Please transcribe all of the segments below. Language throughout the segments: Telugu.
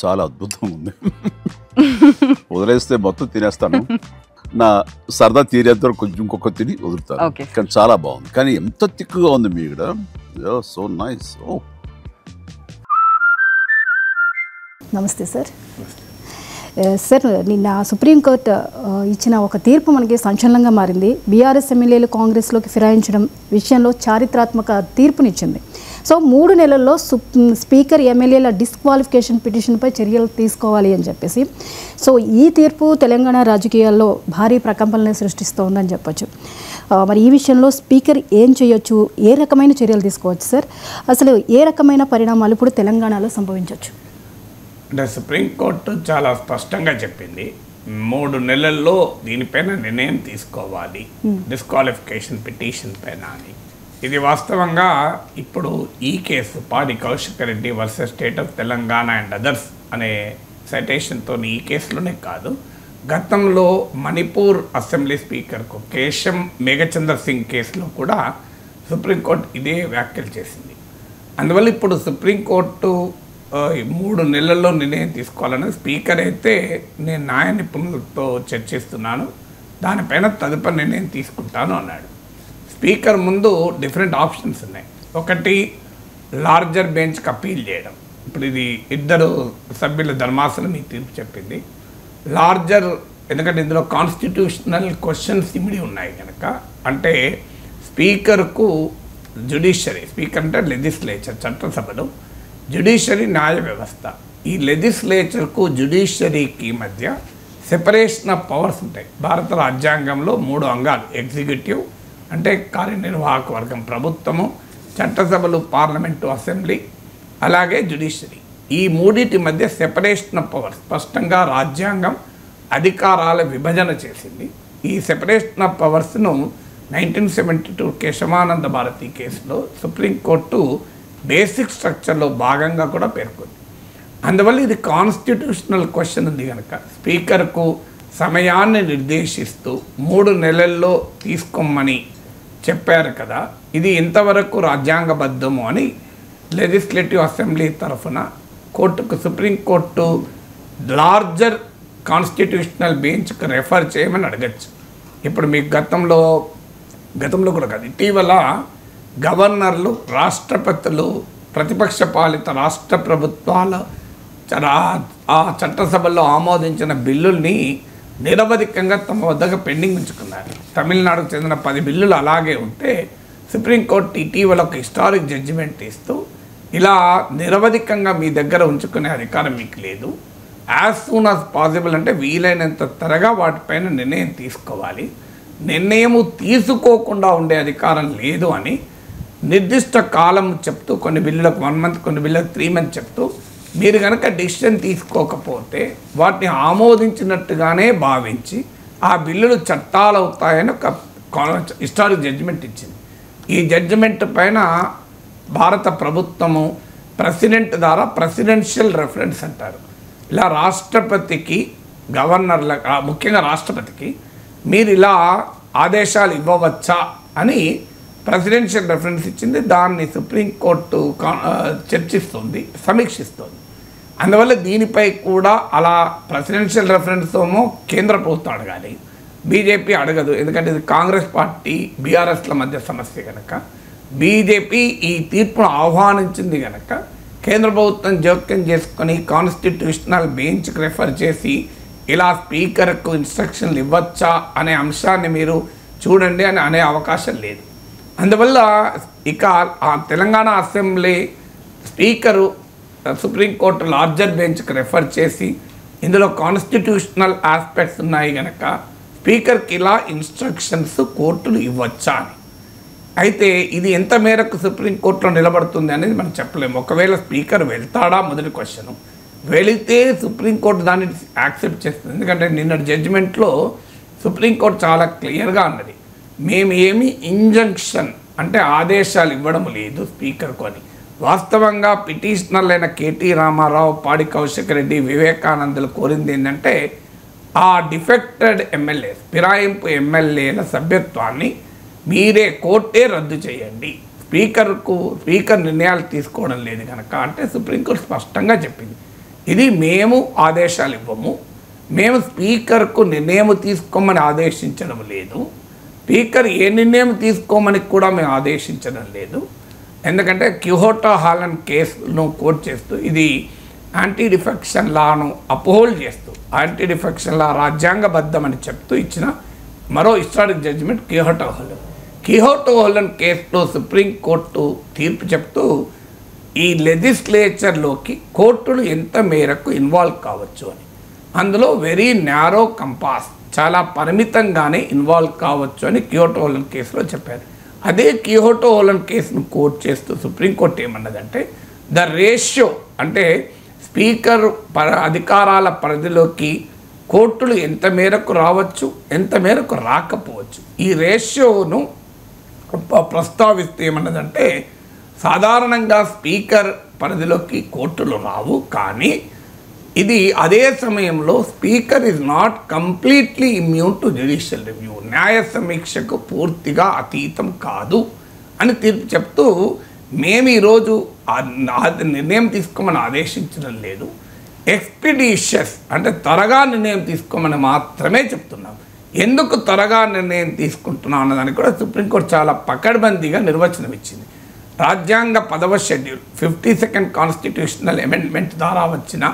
చాలా అద్భుతంగా ఉంది. వదిలేస్తే మొత్తం తినేస్తాను. నా సరదా తీరేంత వరకు కొంచెం ఇంకొక తిని వదులుతాను. ఓకే. కానీ చాలా బాగుంది. కానీ ఎంత తిక్కుగా ఉంది మీగడ. So nice. నమస్తే సార్. సార్, నిన్న సుప్రీంకోర్టు ఇచ్చిన ఒక తీర్పు మనకి సంచలనంగా మారింది. బీఆర్ఎస్ ఎమ్మెల్యేలు కాంగ్రెస్లోకి ఫిరాయించడం విషయంలో చారిత్రాత్మక తీర్పునిచ్చింది. సో 3 నెలల్లో స్పీకర్ ఎమ్మెల్యేల డిస్క్వాలిఫికేషన్ పిటిషన్పై చర్యలు తీసుకోవాలి అని చెప్పేసి. సో ఈ తీర్పు తెలంగాణ రాజకీయాల్లో భారీ ప్రకంపనలు సృష్టిస్తోందని చెప్పొచ్చు. మరి ఈ విషయంలో స్పీకర్ ఏం చేయొచ్చు, ఏ రకమైన చర్యలు తీసుకోవచ్చు సార్? అసలు ఏ రకమైన పరిణామాలు ఇప్పుడు తెలంగాణలో సంభవించవచ్చు? అంటే సుప్రీంకోర్టు చాలా స్పష్టంగా చెప్పింది, 3 నెలల్లో దీనిపైన నిర్ణయం తీసుకోవాలి, డిస్క్వాలిఫికేషన్ పిటిషన్ పైన అని. ఇది వాస్తవంగా ఇప్పుడు ఈ కేసు పాడి Kaushik Reddy versus state of Telangana and others అనే సైటేషన్తో ఈ కేసులోనే కాదు, గతంలో మణిపూర్ అసెంబ్లీ స్పీకర్కు కేశం మేఘచందర్ సింగ్ కేసులో కూడా సుప్రీంకోర్టు ఇదే వ్యాఖ్యలు చేసింది. అందువల్ల ఇప్పుడు సుప్రీంకోర్టు 3 నెలల్లో నిర్ణయం తీసుకోవాలని స్పీకర్ అయితే నేను న్యాయ నిపుణులతో చర్చిస్తున్నాను, దానిపైన తదుపరి నిర్ణయం తీసుకుంటాను అన్నాడు. స్పీకర్ ముందు డిఫరెంట్ ఆప్షన్స్ ఉన్నాయి. ఒకటి, లార్జర్ బెంచ్కి అప్పీల్ చేయడం. ఇప్పుడు ఇది 2 సభ్యుల ధర్మాసనం ఈ తీర్పు చెప్పింది. లార్జర్, ఎందుకంటే ఇందులో కాన్స్టిట్యూషనల్ క్వశ్చన్స్ ఇమిడి ఉన్నాయి కనుక, అంటే స్పీకర్కు జ్యుడిషియరీ, స్పీకర్ అంటే లెజిస్లేచర్ చట్టసభలు, జ్యుడిషియరీ న్యాయ వ్యవస్థ, ఈ లెజిస్లేచర్కు జ్యుడిషియరీకి మధ్య సెపరేషన్ ఆఫ్ పవర్స్ ఉంటాయి. భారత రాజ్యాంగంలో 3 అంగాలు, ఎగ్జిక్యూటివ్ అంటే కార్యనిర్వాహక వర్గం ప్రభుత్వము, చట్టసభలు పార్లమెంటు అసెంబ్లీ, అలాగే జ్యుడిషియరీ. ఈ 3 మధ్య సెపరేషన్ ఆఫ్ పవర్స్ స్పష్టంగా రాజ్యాంగం అధికారాల విభజన చేసింది. ఈ సెపరేషన్ ఆఫ్ పవర్స్ను 1972 కేశవానంద భారతి కేసులో సుప్రీంకోర్టు బేసిక్ స్ట్రక్చర్లో భాగంగా కూడా పేర్కొంది. అందువల్ల ఇది కాన్స్టిట్యూషనల్ క్వశ్చన్ ఉంది కనుక స్పీకర్కు సమయాన్ని నిర్దేశిస్తూ 3 నెలల్లో తీసుకోమని చెప్పారు కదా, ఇది ఎంతవరకు రాజ్యాంగబద్ధము అని లెజిస్లేటివ్ అసెంబ్లీ తరఫున కోర్టుకు సుప్రీంకోర్టు లార్జర్ కాన్స్టిట్యూషనల్ బెంచ్కు రెఫర్ చేయమని అడగచ్చు. ఇప్పుడు మీకు గతంలో కూడా కాదు, ఇటీవల గవర్నర్లు, రాష్ట్రపతులు, ప్రతిపక్ష పాలిత రాష్ట్ర ప్రభుత్వాల ఆ చట్టసభల్లో ఆమోదించిన బిల్లుల్ని నిరవధికంగా తమ వద్దగా పెండింగ్ ఉంచుకున్నారు. తమిళనాడుకు చెందిన 10 బిల్లులు అలాగే ఉంటే సుప్రీంకోర్టు ఇటీవల ఒక హిస్టారిక్ జడ్జిమెంట్ ఇస్తూ ఇలా నిరవధికంగా మీ దగ్గర ఉంచుకునే అధికారం మీకు లేదు, యాజ్ సూన్ యాజ్ పాసిబుల్ అంటే వీలైనంత త్వరగా వాటిపైన నిర్ణయం తీసుకోవాలి, నిర్ణయము తీసుకోకుండా ఉండే అధికారం లేదు అని నిర్దిష్ట కాలం చెప్తూ, కొన్ని బిల్లులకు 1 మంత్, కొన్ని బిల్లులకు 3 మంత్ చెప్తూ, మీరు కనుక డిసిషన్ తీసుకోకపోతే వాటిని ఆమోదించినట్టుగానే భావించి ఆ బిల్లులు చట్టాలు అవుతాయని ఒక హిస్టారిక్ జడ్జిమెంట్ ఇచ్చింది. ఈ జడ్జిమెంట్ పైన భారత ప్రభుత్వము ప్రెసిడెంట్ ద్వారా ప్రెసిడెన్షియల్ రెఫరెన్స్ అంటారు, ఇలా రాష్ట్రపతికి, గవర్నర్ల, ముఖ్యంగా రాష్ట్రపతికి మీరు ఇలా ఆదేశాలు ఇవ్వవచ్చా అని ప్రెసిడెన్షియల్ రెఫరెన్స్ ఇచ్చింది. దాన్ని సుప్రీంకోర్టు చర్చిస్తుంది, సమీక్షిస్తుంది. అందువల్ల దీనిపై కూడా అలా ప్రెసిడెన్షియల్ రెఫరెన్స్ ఏమో కేంద్ర ప్రభుత్వం అడగాలి, బీజేపీ అడగదు, ఎందుకంటే ఇది కాంగ్రెస్ పార్టీ బీఆర్ఎస్ల మధ్య సమస్య కనుక. బీజేపీ ఈ తీర్పును ఆహ్వానించింది కనుక కేంద్ర ప్రభుత్వం జోక్యం చేసుకొని కాన్స్టిట్యూషనల్ బెంచ్కి రెఫర్ చేసి ఇలా స్పీకర్కు ఇన్స్ట్రక్షన్లు ఇవ్వచ్చా అనే అంశాన్ని మీరు చూడండి అని అనే అవకాశం లేదు. అందువల్ల ఇక Telangana assembly speaker supreme court larger బెంచ్కి రెఫర్ చేసి ఇందులో కాన్స్టిట్యూషనల్ ఆస్పెక్ట్స్ ఉన్నాయి కనుక స్పీకర్కి ఇలా ఇన్స్ట్రక్షన్స్ కోర్టులు ఇవ్వచ్చా అని. అయితే ఇది ఎంత మేరకు సుప్రీంకోర్టులో నిలబడుతుంది అనేది మనం చెప్పలేము. ఒకవేళ స్పీకర్ వెళ్తాడా మొదటి క్వశ్చన్, వెళితే సుప్రీంకోర్టు దాన్ని యాక్సెప్ట్ చేస్తుంది. ఎందుకంటే నిన్నటి జడ్జిమెంట్లో సుప్రీంకోర్టు చాలా క్లియర్గా అన్నది, మేము ఏమి ఇంజంక్షన్ అంటే ఆదేశాలు ఇవ్వడం లేదు స్పీకర్కు అని. వాస్తవంగా పిటిషనర్లైన కేటీ రామారావు, పాడి కౌశిక్ రెడ్డి, వివేకానందలు కోరింది ఏంటంటే ఆ డిఫెక్టెడ్ ఎమ్మెల్యేస్, ఫిరాయింపు ఎమ్మెల్యేల సభ్యత్వాన్ని మీరే కోర్టే రద్దు చేయండి, స్పీకర్ నిర్ణయాలు తీసుకోవడం లేదు కనుక అంటే సుప్రీంకోర్టు స్పష్టంగా చెప్పింది. ఇది మేము ఆదేశాలు ఇవ్వము, మేము స్పీకర్కు నిర్ణయం తీసుకోమని ఆదేశించడం లేదు, స్పీకర్ ఏ నిర్ణయం తీసుకోమని కూడా మేము ఆదేశించడం లేదు. ఎందుకంటే క్యూహోటో హాలన్ కేసును కోట్ చేస్తూ ఇది యాంటీ డిఫెక్షన్ లాను అపోహోల్డ్ చేస్తూ యాంటీ డిఫెక్షన్ లా రాజ్యాంగబద్ధమని చెప్తూ ఇచ్చిన మరో హిస్టారిక్ జడ్జిమెంట్ క్యూహోటో హాలన్ కేసులో సుప్రీంకోర్టు తీర్పు చెప్తూ ఈ లెజిస్లేచర్లోకి కోర్టులు ఎంత మేరకు ఇన్వాల్వ్ కావచ్చు అని, అందులో వెరీ నారో కంపాస్, చాలా పరిమితంగానే ఇన్వాల్వ్ కావచ్చు అని క్యూహోటో హాలన్ కేసులో చెప్పారు. అదే క్యూహోటో హాలన్ కేసును కోర్ట్ చేస్తూ సుప్రీంకోర్టు ఏమన్నదంటే ద రేషియో అంటే స్పీకర్ అధికారాల పరిధిలోకి కోర్టులు ఎంత మేరకు రావచ్చు, ఎంత మేరకు రాకపోవచ్చు, ఈ రేషియోను ప్రస్తావిస్తూ ఏమన్నదంటే సాధారణంగా స్పీకర్ పరిధిలోకి కోర్టులు రావు, కానీ ఇది అదే సమయంలో speaker is not completely immune to judicial review, న్యాయ సమీక్షకు పూర్తిగా అతీతం కాదు అని తీర్పు చెప్తూ మేము ఈరోజు నిర్ణయం తీసుకోమని ఆదేశించడం లేదు, ఎక్స్పిడిషియస్ అంటే త్వరగా నిర్ణయం తీసుకోమని మాత్రమే చెప్తున్నాం. ఎందుకు త్వరగా నిర్ణయం తీసుకుంటున్నాం అన్నదానికి కూడా సుప్రీంకోర్టు చాలా పకడ్బందీగా నిర్వచనం ఇచ్చింది. రాజ్యాంగ 10వ షెడ్యూల్ 52nd కాన్స్టిట్యూషనల్ అమెండ్మెంట్ ద్వారా వచ్చిన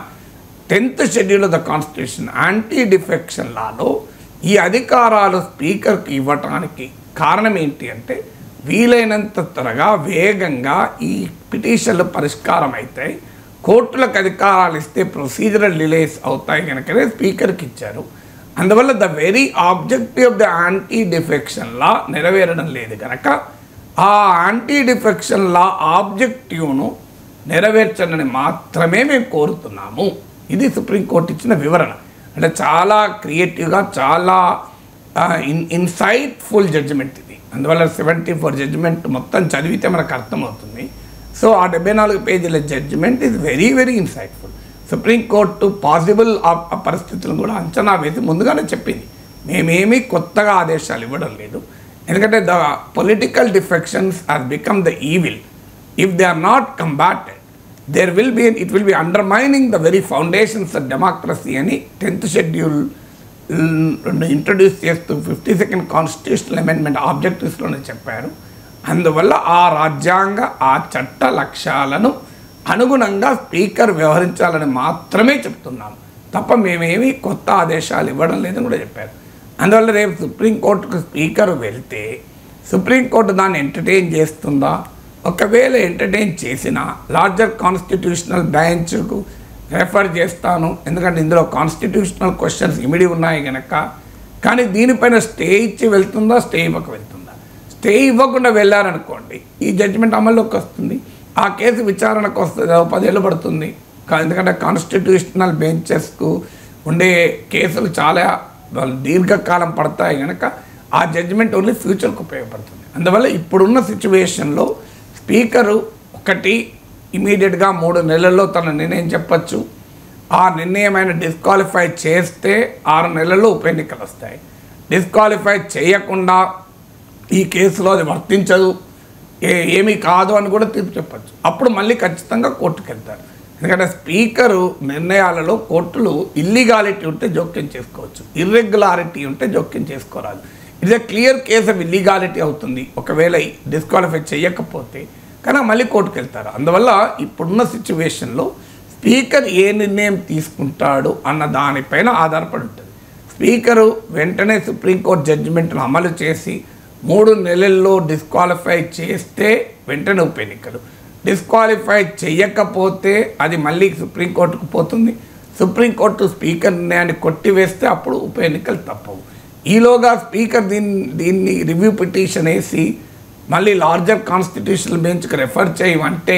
10th schedule of the constitution anti defection లాలో ఈ అధికారాలు స్పీకర్కి ఇవ్వటానికి కారణం ఏంటి అంటే వీలైనంత త్వరగా వేగంగా ఈ పిటిషన్లు పరిష్కారం అవుతాయి, కోర్టులకు అధికారాలు ఇస్తే ప్రొసీజరల్ డిలేస్ అవుతాయి కనుకనే స్పీకర్కి ఇచ్చారు. అందువల్ల the very objective of the anti defection law నెరవేరడం లేదు కనుక ఆ యాంటీ డిఫెక్షన్ లా ఆబ్జెక్టివ్ను నెరవేర్చనని మాత్రమే మేము కోరుతున్నాము. ఇది సుప్రీంకోర్టు ఇచ్చిన వివరణ. అంటే చాలా క్రియేటివ్గా చాలా ఇన్సైట్ఫుల్ జడ్జిమెంట్ ఇది. అందువల్ల 74 జడ్జిమెంట్ మొత్తం చదివితే మనకు అర్థమవుతుంది. సో ఆ 74 పేజీల judgment is very very insightful. Supreme court possible ఆ పరిస్థితులను కూడా అంచనా వేసి ముందుగానే చెప్పింది, మేమేమీ కొత్తగా ఆదేశాలు ఇవ్వడం లేదు. ఎందుకంటే the political defections has become the evil if they are not combated it will be undermining the very foundations of democracy అని 10th షెడ్యూల్ ఇంట్రడ్యూస్ చేస్తూ 52nd కాన్స్టిట్యూషనల్ అమెండ్మెంట్ ఆబ్జెక్టివ్స్లోనే చెప్పారు. అందువల్ల ఆ రాజ్యాంగ ఆ చట్ట లక్ష్యాలను అనుగుణంగా స్పీకర్ వ్యవహరించాలని మాత్రమే చెప్తున్నాము తప్ప మేమేమీ కొత్త ఆదేశాలు ఇవ్వడం లేదని కూడా చెప్పారు. అందువల్ల రేపు సుప్రీంకోర్టుకు స్పీకర్ వెళ్తే సుప్రీంకోర్టు దాన్ని ఎంటర్టైన్ చేస్తుందా, ఒకవేళ ఎంటర్టైన్ చేసిన లార్జర్ కాన్స్టిట్యూషనల్ బెంచ్కు రెఫర్ చేస్తాను, ఎందుకంటే ఇందులో కాన్స్టిట్యూషనల్ క్వశ్చన్స్ ఇమిడి ఉన్నాయి కనుక. కానీ దీనిపైన స్టే ఇచ్చి వెళ్తుందా, స్టే ఇవ్వక వెళ్తుందా? స్టే ఇవ్వకుండా వెళ్ళారనుకోండి ఈ జడ్జిమెంట్ అమల్లోకి వస్తుంది, ఆ కేసు విచారణకు వస్తుంది, 10 ఏళ్ళు పడుతుంది. ఎందుకంటే కాన్స్టిట్యూషనల్ బెంచెస్కు ఉండే కేసులు చాలా దీర్ఘకాలం పడతాయి కనుక ఆ జడ్జిమెంట్ ఓన్లీ ఫ్యూచర్కు ఉపయోగపడుతుంది. అందువల్ల ఇప్పుడున్న సిచ్యువేషన్లో స్పీకరు ఒకటి ఇమీడియట్గా 3 నెలల్లో తన నిర్ణయం చెప్పచ్చు. ఆ నిర్ణయం ఆయన డిస్క్వాలిఫై చేస్తే 6 నెలల్లో ఉప ఎన్నికలు వస్తాయి. డిస్క్వాలిఫై చేయకుండా ఈ కేసులో అది వర్తించదు, ఏమీ కాదు అని కూడా తీర్పు చెప్పచ్చు. అప్పుడు మళ్ళీ ఖచ్చితంగా కోర్టుకు వెళ్తారు. ఎందుకంటే స్పీకరు నిర్ణయాలలో కోర్టులు ఇల్లీగాలిటీ ఉంటే జోక్యం చేసుకోవచ్చు, ఇర్రెగ్యులారిటీ ఉంటే జోక్యం చేసుకోరాదు. It's a clear case of illegality అవుతుంది ఒకవేళ డిస్క్వాలిఫై చేయకపోతే, కానీ మళ్ళీ కోర్టుకు వెళ్తారు. అందువల్ల ఇప్పుడున్న సిచ్యువేషన్లో స్పీకర్ ఏ నిర్ణయం తీసుకుంటాడు అన్న దానిపైన ఆధారపడి ఉంటుంది. స్పీకరు వెంటనే సుప్రీంకోర్టు జడ్జిమెంట్ను అమలు చేసి 3 నెలల్లో డిస్క్వాలిఫై చేస్తే వెంటనే ఉప ఎన్నికలు, డిస్క్వాలిఫై చేయకపోతే అది మళ్ళీ సుప్రీంకోర్టుకు పోతుంది. సుప్రీంకోర్టు స్పీకర్ నిర్ణయాన్ని కొట్టివేస్తే అప్పుడు ఉప ఎన్నికలు తప్పవు. ఈలోగా స్పీకర్ దీన్ని రివ్యూ పిటిషన్ వేసి మళ్ళీ లార్జర్ కాన్స్టిట్యూషనల్ బెంచ్కి రెఫర్ చేయమంటే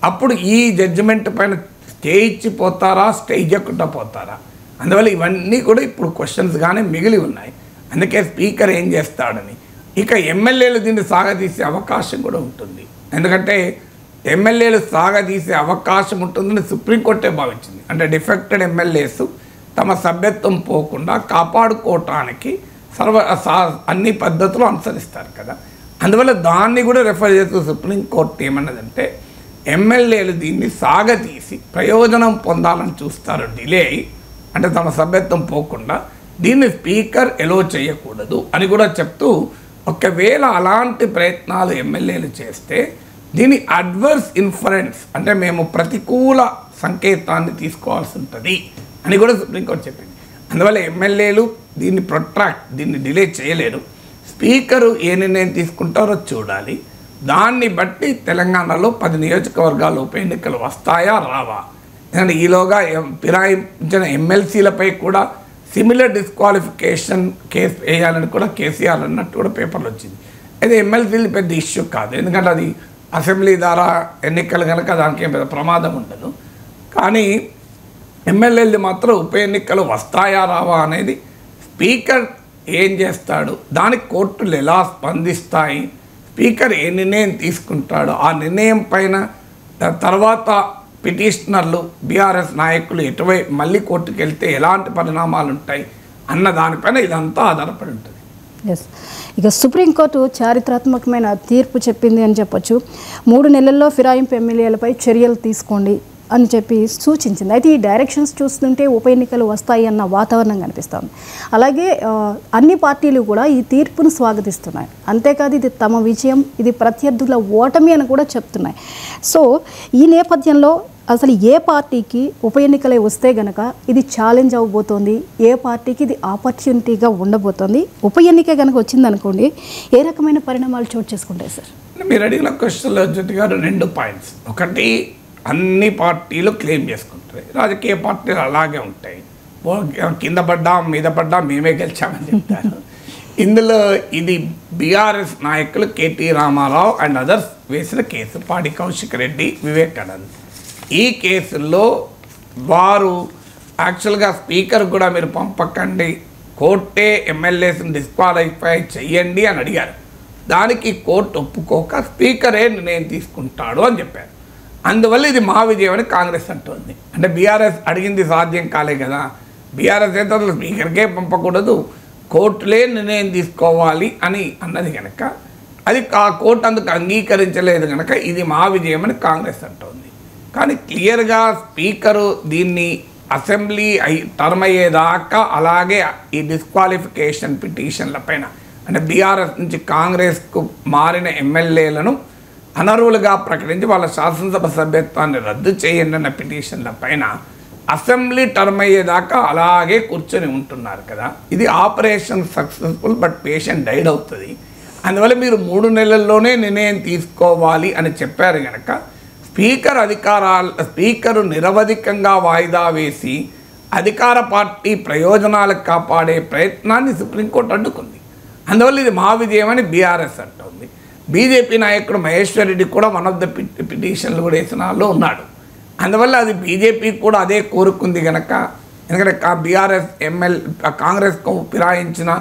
అప్పుడు ఈ జడ్జిమెంట్ పైన స్టే ఇచ్చిపోతారా, స్టే ఇవ్వకుండా పోతారా? అందువల్ల ఇవన్నీ కూడా ఇప్పుడు క్వశ్చన్స్గానే మిగిలి ఉన్నాయి. అందుకే స్పీకర్ ఏం చేస్తాడని. ఇక ఎమ్మెల్యేలు దీన్ని సాగదీసే అవకాశం కూడా ఉంటుంది. ఎందుకంటే ఎమ్మెల్యేలు సాగదీసే అవకాశం ఉంటుందని సుప్రీంకోర్టే భావించింది. అంటే డిఫెక్టెడ్ ఎమ్మెల్యేస్ తమ సభ్యత్వం పోకుండా కాపాడుకోవటానికి అన్ని పద్ధతులు అనుసరిస్తారు కదా. అందువల్ల దాన్ని కూడా రెఫర్ చేస్తూ సుప్రీంకోర్టు ఏమన్నదంటే ఎమ్మెల్యేలు దీన్ని సాగతీసి ప్రయోజనం పొందాలని చూస్తారు, డిలే అయ్యి, అంటే తమ సభ్యత్వం పోకుండా దీన్ని స్పీకర్ ఎలో చేయకూడదు అని కూడా చెప్తూ, ఒకవేళ అలాంటి ప్రయత్నాలు ఎమ్మెల్యేలు చేస్తే దీని అడ్వర్స్ ఇన్ఫరెన్స్, అంటే మేము ప్రతికూల సంకేతాన్ని తీసుకోవాల్సి ఉంటుంది అని కూడా సుప్రీంకోర్టు చెప్పింది. అందువల్ల ఎమ్మెల్యేలు దీన్ని డిలే చేయలేరు. స్పీకరు ఏ నిర్ణయం తీసుకుంటారో చూడాలి. దాన్ని బట్టి తెలంగాణలో 10 నియోజకవర్గాల ఉప ఎన్నికలు వస్తాయా రావా, ఎందుకంటే ఈలోగా ఫిరాయించిన ఎమ్మెల్సీలపై కూడా సిమిలర్ డిస్క్వాలిఫికేషన్ కేసు వేయాలని కూడా కేసీఆర్ అన్నట్టు కూడా పేపర్లు వచ్చింది. అయితే ఎమ్మెల్సీలు పెద్ద ఇష్యూ కాదు, ఎందుకంటే అది అసెంబ్లీ ద్వారా ఎన్నికలు కనుక దానికి పెద్ద ప్రమాదం ఉండదు. కానీ ఎమ్మెల్యేలు మాత్రం ఉప ఎన్నికలు వస్తాయా రావా అనేది స్పీకర్ ఏం చేస్తాడు, దానికి కోర్టులు ఎలా స్పందిస్తాయి, స్పీకర్ ఏ నిర్ణయం తీసుకుంటాడో ఆ నిర్ణయం పైన తర్వాత పిటిషనర్లు బీఆర్ఎస్ నాయకులు ఎటువైపు మళ్ళీ కోర్టుకు వెళ్తే ఎలాంటి పరిణామాలు ఉంటాయి అన్న దానిపైన ఇదంతా ఆధారపడి ఉంటుంది. ఎస్, ఇక సుప్రీంకోర్టు చారిత్రాత్మకమైన తీర్పు చెప్పింది అని చెప్పొచ్చు. 3 నెలల్లో ఫిరాయింపు ఎమ్మెల్యేలపై చర్యలు తీసుకోండి అని చెప్పి సూచించింది. అయితే ఈ డైరెక్షన్స్ చూస్తుంటే ఉప ఎన్నికలు వస్తాయి అన్న వాతావరణం కనిపిస్తుంది. అలాగే అన్ని పార్టీలు కూడా ఈ తీర్పును స్వాగతిస్తున్నాయి. అంతేకాదు ఇది తమ విజయం, ఇది ప్రత్యర్థుల ఓటమి అని కూడా చెప్తున్నాయి. సో ఈ నేపథ్యంలో అసలు ఏ పార్టీకి ఉప ఎన్నికలే వస్తే గనక ఇది ఛాలెంజ్ అవ్వబోతోంది, ఏ పార్టీకి ఇది ఆపర్చునిటీగా ఉండబోతోంది, ఉప ఎన్నిక కనుక వచ్చిందనుకోండి ఏ రకమైన పరిణామాలు చోటు చేసుకుంటాయి సార్? మీరు అడిగిన క్వశ్చన్లో జ్యోతి గారు 2 పాయింట్స్. ఒకటి, అన్ని పార్టీలు క్లెయిమ్ చేసుకుంటాయి, రాజకీయ పార్టీలు అలాగే ఉంటాయి, కింద పడ్డా మీద పడ్డా మేమే గెలిచామని చెప్తారు. ఇందులో ఇది బీఆర్ఎస్ నాయకులు కేటీ రామారావు అండ్ అదర్స్ వేసిన కేసు, పాడి కౌశిక్ రెడ్డి, వివేకానంద్. ఈ కేసుల్లో వారు యాక్చువల్గా స్పీకర్ కూడా మీరు పంపకండి, కోర్టే ఎమ్మెల్యేస్ని డిస్క్వాలిఫై చెయ్యండి అని అడిగారు. దానికి కోర్టు ఒప్పుకోక స్పీకరే నిర్ణయం తీసుకుంటాడు అని చెప్పారు. అందువల్ల ఇది మా విజయం అని కాంగ్రెస్ అంటుంది. అంటే బీఆర్ఎస్ అడిగింది సాధ్యం కాలే కదా, బీఆర్ఎస్ అయితే అసలు స్పీకర్కే పంపకూడదు, కోర్టులే నిర్ణయం తీసుకోవాలి అని అన్నది కనుక అది ఆ కోర్టు అందుకు అంగీకరించలేదు కనుక ఇది మా విజయం అని కాంగ్రెస్ అంటుంది. కానీ క్లియర్గా స్పీకరు దీన్ని అసెంబ్లీ టర్మ్ అయ్యేదాకా అలాగే ఈ డిస్క్వాలిఫికేషన్ పిటిషన్ల పైన, అంటే బీఆర్ఎస్ నుంచి కాంగ్రెస్కు మారిన ఎమ్మెల్యేలను అనర్హులుగా ప్రకటించి వాళ్ళ శాసనసభ సభ్యత్వాన్ని రద్దు చేయండి అన్న పిటిషన్ల పైన అసెంబ్లీ టర్మ్ అయ్యేదాకా అలాగే కూర్చొని ఉంటున్నారు కదా. ఇది operation successful but patient died అవుతుంది. అందువల్ల మీరు 3 నెలల్లోనే నిర్ణయం తీసుకోవాలి అని చెప్పారు కనుక స్పీకరు నిరవధికంగా వాయిదా వేసి అధికార పార్టీ ప్రయోజనాలకు కాపాడే ప్రయత్నాన్ని సుప్రీంకోర్టు అడ్డుకుంది. అందువల్ల ఇది మా విజయం అని బీఆర్ఎస్ అంటుంది. బీజేపీ నాయకుడు మహేశ్వర్ రెడ్డి కూడా వన్ ఆఫ్ ద పిటిషన్లు కూడా వేసిన వాళ్ళు ఉన్నాడు. అందువల్ల అది బీజేపీ కూడా అదే కోరుకుంది కనుక, ఎందుకంటే బీఆర్ఎస్ కాంగ్రెస్కు ఫిరాయించిన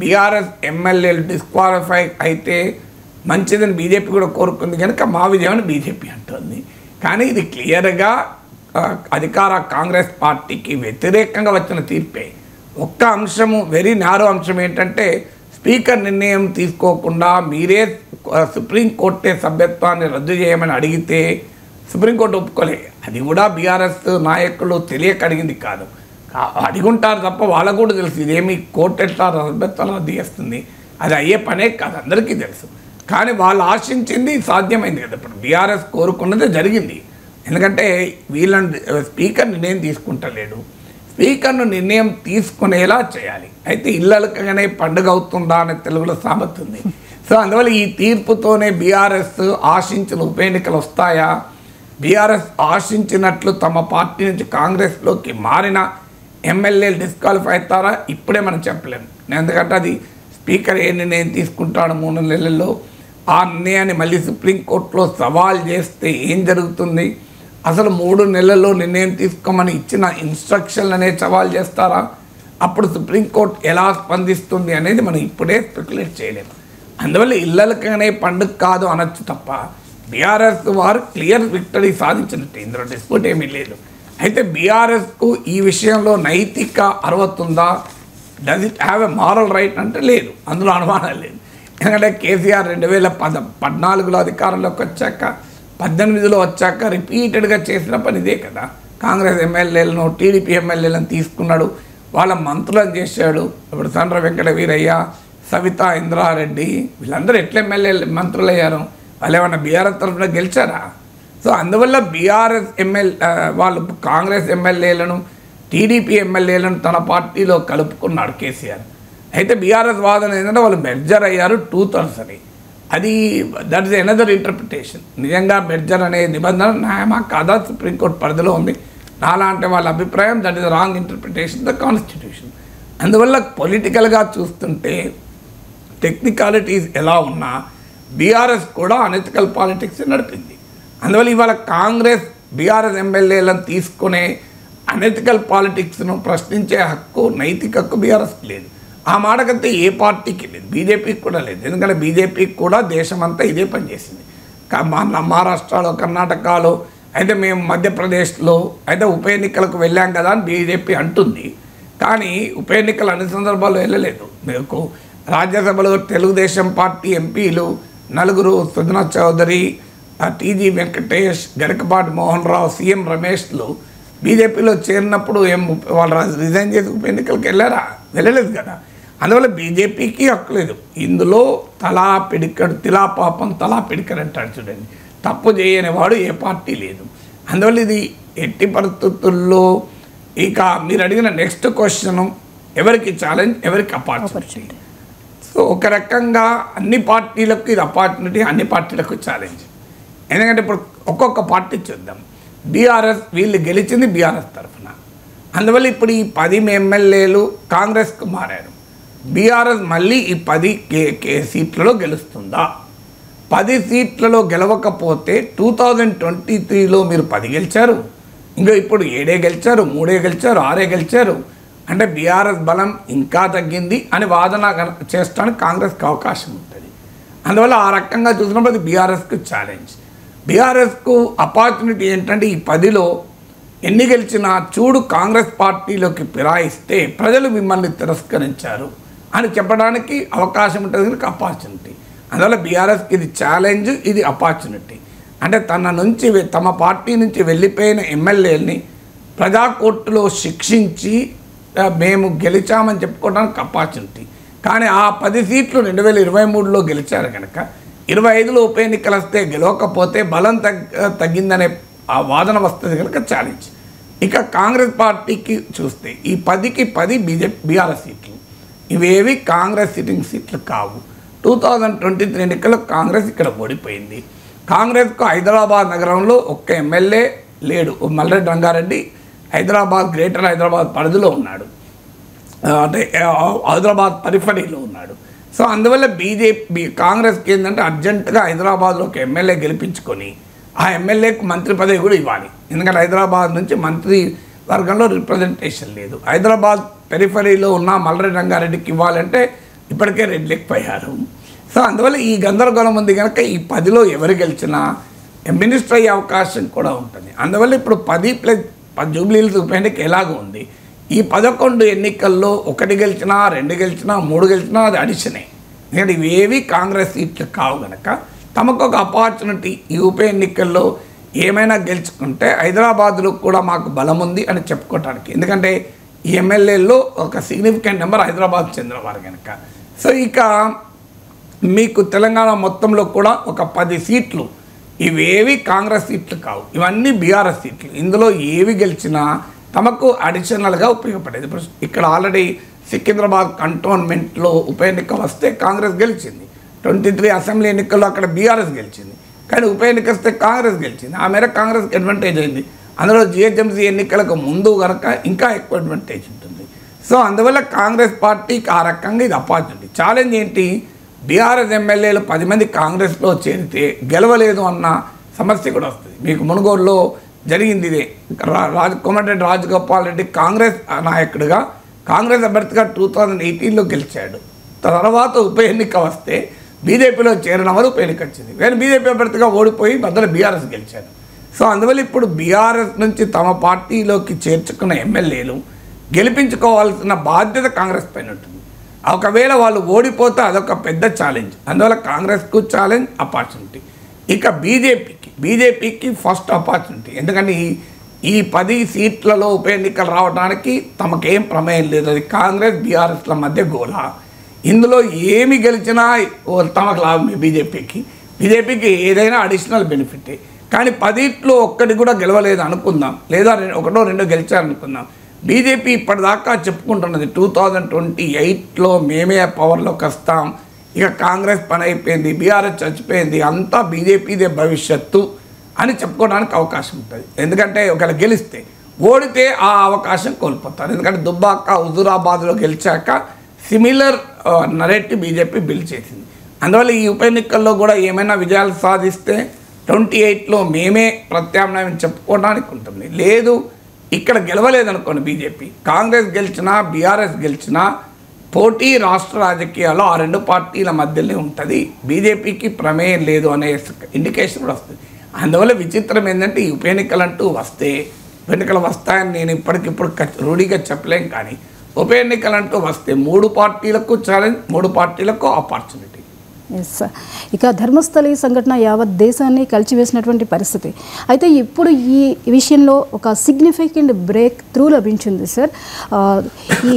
బీఆర్ఎస్ ఎమ్మెల్యేలు డిస్క్వాలిఫై అయితే మంచిదని బీజేపీ కూడా కోరుకుంది కనుక మా విజయం అని బీజేపీ అంటుంది. కానీ ఇది క్లియర్గా అధికార కాంగ్రెస్ పార్టీకి వ్యతిరేకంగా వచ్చిన తీర్పే. ఒక్క అంశము, వెరీ నారో అంశం ఏంటంటే స్పీకర్ నిర్ణయం తీసుకోకుండా మీరే సుప్రీంకోర్టే సభ్యత్వాన్ని రద్దు చేయమని అడిగితే సుప్రీంకోర్టు ఒప్పుకోలే. అది కూడా బీఆర్ఎస్ నాయకులు తెలియక అడిగింది కాదు, అడిగుంటారు తప్ప వాళ్ళకు కూడా తెలుసు ఇదేమి కోర్టు ఎట్లా సభ్యత్వాలు రద్దు చేస్తుంది, అది అయ్యే పనే కాదు, అందరికీ తెలుసు. కానీ వాళ్ళు ఆశించింది సాధ్యమైంది కదా. ఇప్పుడు బీఆర్ఎస్ కోరుకున్నదే జరిగింది. ఎందుకంటే వీళ్ళని స్పీకర్ నిర్ణయం తీసుకుంటలేడు, స్పీకర్ను నిర్ణయం తీసుకునేలా చేయాలి. అయితే ఇళ్ళకగానే పండుగ అవుతుందా అనే తెలుగులో సామెత ఉంది. సో అందువల్ల ఈ తీర్పుతోనే బీఆర్ఎస్ ఆశించిన ఉప ఎన్నికలు వస్తాయా, బీఆర్ఎస్ ఆశించినట్లు తమ పార్టీ నుంచి కాంగ్రెస్లోకి మారిన ఎమ్మెల్యేలు డిస్క్వాలిఫై అవుతారా ఇప్పుడే మనం చెప్పలేము. ఎందుకంటే అది స్పీకర్ ఏ నిర్ణయం తీసుకుంటాడు 3 నెలల్లో, ఆ నిర్ణయాన్ని మళ్ళీ సుప్రీంకోర్టులో సవాల్ చేస్తే ఏం జరుగుతుంది, అసలు 3 నెలల్లో నిర్ణయం తీసుకోమని ఇచ్చిన ఇన్స్ట్రక్షన్లు అనేది సవాల్ చేస్తారా, అప్పుడు సుప్రీంకోర్టు ఎలా స్పందిస్తుంది అనేది మనం ఇప్పుడే స్పెక్యులేట్ చేయలేము. అందువల్ల ఇళ్ళకనే పండుగ కాదు అనొచ్చు తప్ప బీఆర్ఎస్ వారు క్లియర్ విక్టరీ సాధించినట్టు ఇందులో డిస్ప్యూట్ ఏమీ లేదు. అయితే బీఆర్ఎస్కు ఈ విషయంలో నైతిక అర్హత ఉందా, does it have a moral right అంటే లేదు, అందులో అనుమానం లేదు. ఎందుకంటే కేసీఆర్ 2014లో అధికారంలోకి వచ్చాక 18లో వచ్చాక రిపీటెడ్గా చేసిన పని ఇదే కదా. కాంగ్రెస్ ఎమ్మెల్యేలను టీడీపీ ఎమ్మెల్యేలను తీసుకున్నాడు, వాళ్ళ మంత్రులను చేశాడు. ఇప్పుడు సండ్ర వెంకట వీరయ్య, సవితా ఇంద్రారెడ్డి వీళ్ళందరూ ఎట్లా ఎమ్మెల్యేలు మంత్రులు అయ్యారు? వాళ్ళు ఏమన్నా బీఆర్ఎస్ తరఫున గెలిచారా? సో అందువల్ల బీఆర్ఎస్ వాళ్ళు కాంగ్రెస్ ఎమ్మెల్యేలను టీడీపీ ఎమ్మెల్యేలను తన పార్టీలో కలుపుకున్నాడు కేసీఆర్. అయితే బీఆర్ఎస్ వాదన ఏంటంటే వాళ్ళు మెర్జర్ అయ్యారు 2/3 అని. అది దట్ ఇస్ ఎనదర్ ఇంటర్ప్రిటేషన్. నిజంగా మెర్జర్ అనే నిబంధన న్యాయమా కాదా సుప్రీంకోర్టు పరిధిలో ఉంది. నాలా అంటే వాళ్ళ అభిప్రాయం that is wrong interpretation the constitution. అందువల్ల పొలిటికల్గా చూస్తుంటే టెక్నికాలిటీస్ ఎలా ఉన్నా బీఆర్ఎస్ కూడా అనెథికల్ పాలిటిక్స్ నడిపింది. అందువల్ల ఇవాళ కాంగ్రెస్ బీఆర్ఎస్ ఎమ్మెల్యేలను తీసుకునే అనెథికల్ పాలిటిక్స్ను ప్రశ్నించే హక్కు, నైతిక హక్కు బీఆర్ఎస్కి లేదు. ఆ మాటకంటే ఏ పార్టీకి లేదు, బీజేపీకి కూడా లేదు. ఎందుకంటే బీజేపీకి కూడా దేశమంతా ఇదే పనిచేసింది. మహారాష్ట్రలో, కర్ణాటకలో, అయితే మేము మధ్యప్రదేశ్లో అయితే ఉప ఎన్నికలకు వెళ్ళాం కదా అని బీజేపీ అంటుంది. కానీ ఉప ఎన్నికలు అన్ని సందర్భాల్లో వెళ్ళలేదు. మీకు రాజ్యసభలో తెలుగుదేశం పార్టీ ఎంపీలు 4 సుజనా చౌదరి, టీజీ వెంకటేష్, గరికపాటి మోహన్ రావు, సీఎం రమేష్లు బీజేపీలో చేరినప్పుడు వాళ్ళు రిజైన్ చేసి ఉప ఎన్నికలకు వెళ్ళారా? వెళ్ళలేదు కదా. అందువల్ల బీజేపీకి హక్కు లేదు. ఇందులో తలా పిడికడు, తిలా పాపం తలా పిడికడు అంటాడు చూడండి. తప్పు చేయని వాడు ఏ పార్టీ లేదు. అందువల్ల ఇది ఎట్టి పరిస్థితుల్లో ఇక మీరు అడిగిన నెక్స్ట్ క్వశ్చన్ ఎవరికి ఛాలెంజ్, ఎవరికి అపార్చునిటీ. సో ఒక రకంగా అన్ని పార్టీలకు ఇది అపార్చునిటీ, అన్ని పార్టీలకు ఛాలెంజ్. ఎందుకంటే ఇప్పుడు ఒక్కొక్క పార్టీ చూద్దాం. బీఆర్ఎస్ వీళ్ళు గెలిచింది బీఆర్ఎస్ తరఫున. అందువల్ల ఇప్పుడు ఈ 10 ఎమ్మెల్యేలు కాంగ్రెస్కు మారారు. బీఆర్ఎస్ మళ్ళీ ఈ 10 సీట్లలో గెలుస్తుందా? 10 సీట్లలో గెలవకపోతే 2023లో మీరు 10 గెలిచారు, ఇంకా ఇప్పుడు 7 గెలిచారు, 3 గెలిచారు, 6 గెలిచారు అంటే బీఆర్ఎస్ బలం ఇంకా తగ్గింది అని వాదన చేస్తానికి కాంగ్రెస్కి అవకాశం ఉంటుంది. అందువల్ల ఆ రకంగా చూసినప్పుడు అది బీఆర్ఎస్కు ఛాలెంజ్. బీఆర్ఎస్కు అపార్చునిటీ ఏంటంటే ఈ 10లో ఎన్ని గెలిచినా చూడు కాంగ్రెస్ పార్టీలోకి ఫిరాయిస్తే ప్రజలు మిమ్మల్ని తిరస్కరించారు అని చెప్పడానికి అవకాశం ఉంటుంది కనుక అపార్చునిటీ. అందువల్ల బీఆర్ఎస్కి ఇది ఛాలెంజ్, ఇది అపార్చునిటీ. అంటే తమ పార్టీ నుంచి వెళ్ళిపోయిన ఎమ్మెల్యేలని ప్రజాకోర్టులో శిక్షించి మేము గెలిచామని చెప్పుకోవడానికి అపార్చునిటీ. కానీ ఆ 10 సీట్లు 2023లో గెలిచారు కనుక 25లో ఉప ఎన్నికలు వస్తే గెలవకపోతే బలం తగ్గిందనే ఆ వాదన వస్తుంది కనుక ఛాలెంజ్. ఇక కాంగ్రెస్ పార్టీకి చూస్తే ఈ 10కి 10 బీఆర్ఎస్ సీట్లు, ఇవేవి కాంగ్రెస్ సిట్టింగ్ సీట్లు కావు. 2023 ఎన్నికల్లో కాంగ్రెస్ ఇక్కడ ఓడిపోయింది. కాంగ్రెస్కు హైదరాబాద్ నగరంలో ఒక్క ఎమ్మెల్యే లేడు. మల్రెడ్డి రంగారెడ్డి హైదరాబాద్, గ్రేటర్ హైదరాబాద్ పరిధిలో ఉన్నాడు, అంటే హైదరాబాద్ పరిఫరీలో ఉన్నాడు. సో అందువల్ల కాంగ్రెస్కి ఏంటంటే అర్జెంటుగా హైదరాబాద్లో ఒక ఎమ్మెల్యే గెలిపించుకొని ఆ ఎమ్మెల్యేకు మంత్రి పదవి కూడా ఇవ్వాలి. ఎందుకంటే హైదరాబాద్ నుంచి మంత్రి వర్గంలో రిప్రజెంటేషన్ లేదు. హైదరాబాద్ పెరిఫరీలో ఉన్న మల్రెడ్డి రంగారెడ్డికి ఇవ్వాలంటే ఇప్పటికే రెడ్లెక్కిపోయారు. సో అందువల్ల ఈ గందరగోళం ఉంది కనుక ఈ 10లో ఎవరు గెలిచినా మినిస్టర్ అయ్యే అవకాశం కూడా ఉంటుంది. అందువల్ల ఇప్పుడు 10+ జూబ్లీహిల్స్ ఉప ఎన్నిక ఎలాగో ఉంది. ఈ 11 ఎన్నికల్లో 1 గెలిచినా, 2 గెలిచినా, 3 గెలిచినా అది అడిషనే. ఎందుకంటే ఇవేవి కాంగ్రెస్ సీట్లు కావు కనుక తమకు ఒక అపార్చునిటీ. ఈ ఉప ఎన్నికల్లో ఏమైనా గెలుచుకుంటే హైదరాబాద్లో కూడా మాకు బలం ఉంది అని చెప్పుకోవటానికి. ఎందుకంటే ఈ ఎమ్మెల్యేల్లో ఒక సిగ్నిఫికెంట్ నెంబర్ హైదరాబాద్ చెందినవారు కనుక. సో ఇక మీకు తెలంగాణ మొత్తంలో కూడా ఒక 10 సీట్లు ఇవేవి కాంగ్రెస్ సీట్లు కావు, ఇవన్నీ బీఆర్ఎస్ సీట్లు. ఇందులో ఏవి గెలిచినా తమకు అడిషనల్గా ఉపయోగపడేది. ఇప్పుడు ఇక్కడ ఆల్రెడీ సికింద్రాబాద్ కంటోన్మెంట్లో ఉప ఎన్నిక వస్తే కాంగ్రెస్ గెలిచింది. 23 అసెంబ్లీ ఎన్నికల్లో అక్కడ బీఆర్ఎస్ గెలిచింది. కానీ ఉప ఎన్నిక వస్తే కాంగ్రెస్ గెలిచింది. ఆ మేర కాంగ్రెస్కి అడ్వాంటేజ్ అయింది. అందులో జిహెచ్ఎంసీ ఎన్నికలకు ముందు కనుక ఇంకా ఎక్కువ అడ్వాంటేజ్ ఉంటుంది. సో అందువల్ల కాంగ్రెస్ పార్టీకి ఆ రకంగా ఇది అపార్చునిటీ. ఛాలెంజ్ ఏంటి? బీఆర్ఎస్ ఎమ్మెల్యేలు 10 మంది కాంగ్రెస్లో చేరితే గెలవలేదు అన్న సమస్య కూడా వస్తుంది. మీకు మునుగోడులో జరిగింది ఇదే. కోమటిరెడ్డి రాజగోపాల్ రెడ్డి కాంగ్రెస్ నాయకుడిగా, కాంగ్రెస్ అభ్యర్థిగా 2018లో గెలిచాడు. తర్వాత ఉప ఎన్నిక వస్తే బీజేపీలో చేరిన వారు ఉప ఎన్నిక వచ్చింది. కానీ బీజేపీ అభ్యర్థిగా ఓడిపోయి మధ్యలో బీఆర్ఎస్ గెలిచారు. సో అందువల్ల ఇప్పుడు బీఆర్ఎస్ నుంచి తమ పార్టీలోకి చేర్చుకున్న ఎమ్మెల్యేలు గెలిపించుకోవాల్సిన బాధ్యత కాంగ్రెస్ పైన ఉంటుంది. ఒకవేళ వాళ్ళు ఓడిపోతే అదొక పెద్ద ఛాలెంజ్. అందువల్ల కాంగ్రెస్కు ఛాలెంజ్, అపార్చునిటీ. ఇక బీజేపీకి ఫస్ట్ ఆపర్చునిటీ. ఎందుకంటే ఈ 10 సీట్లలో ఉప ఎన్నికలు రావడానికి తమకేం ప్రమేయం లేదు. అది కాంగ్రెస్ బీఆర్ఎస్ల మధ్య గోల. ఇందులో ఏమి గెలిచినా తమకు లాభమే. బీజేపీకి ఏదైనా అడిషనల్ బెనిఫిటే. కానీ 10లో ఒక్కటి కూడా గెలవలేదు అనుకుందాం, లేదా 1-2 గెలిచారనుకుందాం. బీజేపీ ఇప్పటిదాకా చెప్పుకుంటున్నది 2028లో మేమే పవర్లోకి వస్తాం, ఇక కాంగ్రెస్ పని అయిపోయింది, బీఆర్ఎస్ చచ్చిపోయింది, అంతా బీజేపీదే భవిష్యత్తు అని చెప్పుకోవడానికి అవకాశం ఉంటుంది. ఎందుకంటే ఒకవేళ గెలిస్తే, ఓడితే ఆ అవకాశం కోల్పోతారు. ఎందుకంటే దుబ్బాక హుజూరాబాద్లో గెలిచాక సిమిలర్ నరేటివ్ బీజేపీ బిల్డ్ చేసింది. అందువల్ల ఈ ఉప ఎన్నికల్లో కూడా ఏమైనా విజయాలు సాధిస్తే 28లో మేమే ప్రత్యామ్నాయం చెప్పుకోవడానికి ఉంటుంది. లేదు ఇక్కడ గెలవలేదనుకోండి బీజేపీ, కాంగ్రెస్ గెలిచినా బీఆర్ఎస్ గెలిచినా పోటీ రాష్ట్ర రాజకీయాల్లో ఆ 2 పార్టీల మధ్యలో ఉంటుంది. బీజేపీకి ప్రమేయం లేదు అనే ఇండికేషన్ కూడా వస్తుంది. అందువల్ల విచిత్రం ఏంటంటే ఈ ఉప ఎన్నికలంటూ వస్తే, ఉప ఎన్నికలు వస్తాయని నేను ఇప్పటికిప్పుడు రూఢిగా చెప్పలేం. కానీ ఉప ఎన్నికలంటూ వస్తే 3 పార్టీలకు ఛాలెంజ్, 3 పార్టీలకు ఆపర్చునిటీ. Yes sir. ఇక ధర్మస్థలి సంఘటన యావత్ దేశాన్ని కలిచివేసినటువంటి పరిస్థితి. అయితే ఇప్పుడు ఈ విషయంలో ఒక సిగ్నిఫికెంట్ బ్రేక్ త్రూ లభించింది సార్. ఈ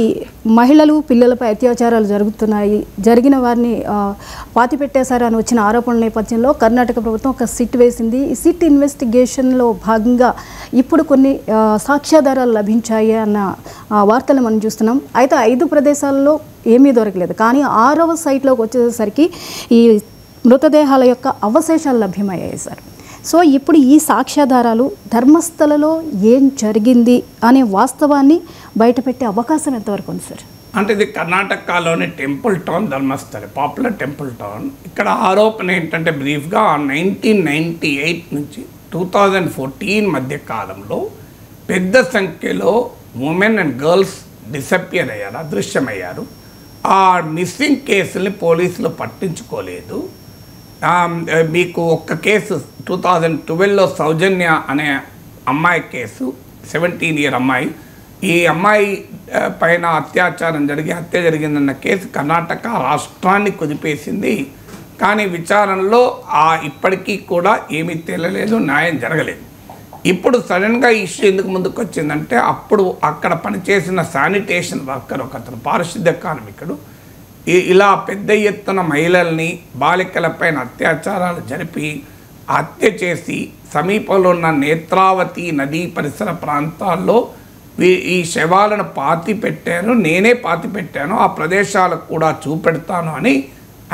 మహిళలు పిల్లలపై అత్యాచారాలు జరిగిన వారిని పాతిపెట్టేశారని వచ్చిన ఆరోపణల నేపథ్యంలో కర్ణాటక ప్రభుత్వం ఒక సిట్ వేసింది. ఈ సిట్ ఇన్వెస్టిగేషన్లో భాగంగా ఇప్పుడు కొన్ని సాక్ష్యాధారాలు లభించాయి అన్న వార్తలు మనం చూస్తున్నాం. అయితే 5 ప్రదేశాల్లో ఏమీ దొరకలేదు. కానీ 6వ సైట్లోకి వచ్చేసరికి ఈ మృతదేహాల యొక్క అవశేషాలు లభ్యమయ్యాయి సార్. సో ఇప్పుడు ఈ సాక్ష్యాధారాలు ధర్మస్థలలో ఏం జరిగింది అనే వాస్తవాన్ని బయటపెట్టే అవకాశం ఎంతవరకు ఉంది సార్? అంటే ఇది కర్ణాటకలోని temple town Dharmasthali, popular temple town. ఇక్కడ ఆరోపణ ఏంటంటే బ్రీఫ్గా 1998 నుంచి 2014 మధ్య కాలంలో పెద్ద సంఖ్యలో ఉమెన్ అండ్ గర్ల్స్ డిసపియర్ అయ్యారు, అదృశ్యమయ్యారు. ఆ మిస్సింగ్ కేసుల్ని పోలీసులు పట్టించుకోలేదు. మీకు ఒక్క కేసు 2012లో సౌజన్య అనే అమ్మాయి కేసు, 17 ఇయర్ అమ్మాయి, ఈ అమ్మాయి పైన హత్య జరిగిందన్న కేసు కర్ణాటక రాష్ట్రాన్ని కుదిపేసింది. కానీ విచారణలో ఇప్పటికీ కూడా ఏమీ తేలలేదు, న్యాయం జరగలేదు. ఇప్పుడు సడన్గా ఇష్యూ ఎందుకు ముందుకు వచ్చిందంటే, అప్పుడు అక్కడ పనిచేసిన శానిటేషన్ వర్కర్ ఒకతను, పారిశుద్ధ్య కార్మికుడు, ఇలా పెద్ద ఎత్తున మహిళల్ని బాలికలపైన అత్యాచారాలు జరిపి హత్య చేసి సమీపంలో ఉన్న నేత్రావతి నదీ పరిసర ప్రాంతాల్లో ఈ శవాలను పాతిపెట్టాను, నేనే పాతిపెట్టాను, ఆ ప్రదేశాలకు కూడా చూపెడతాను అని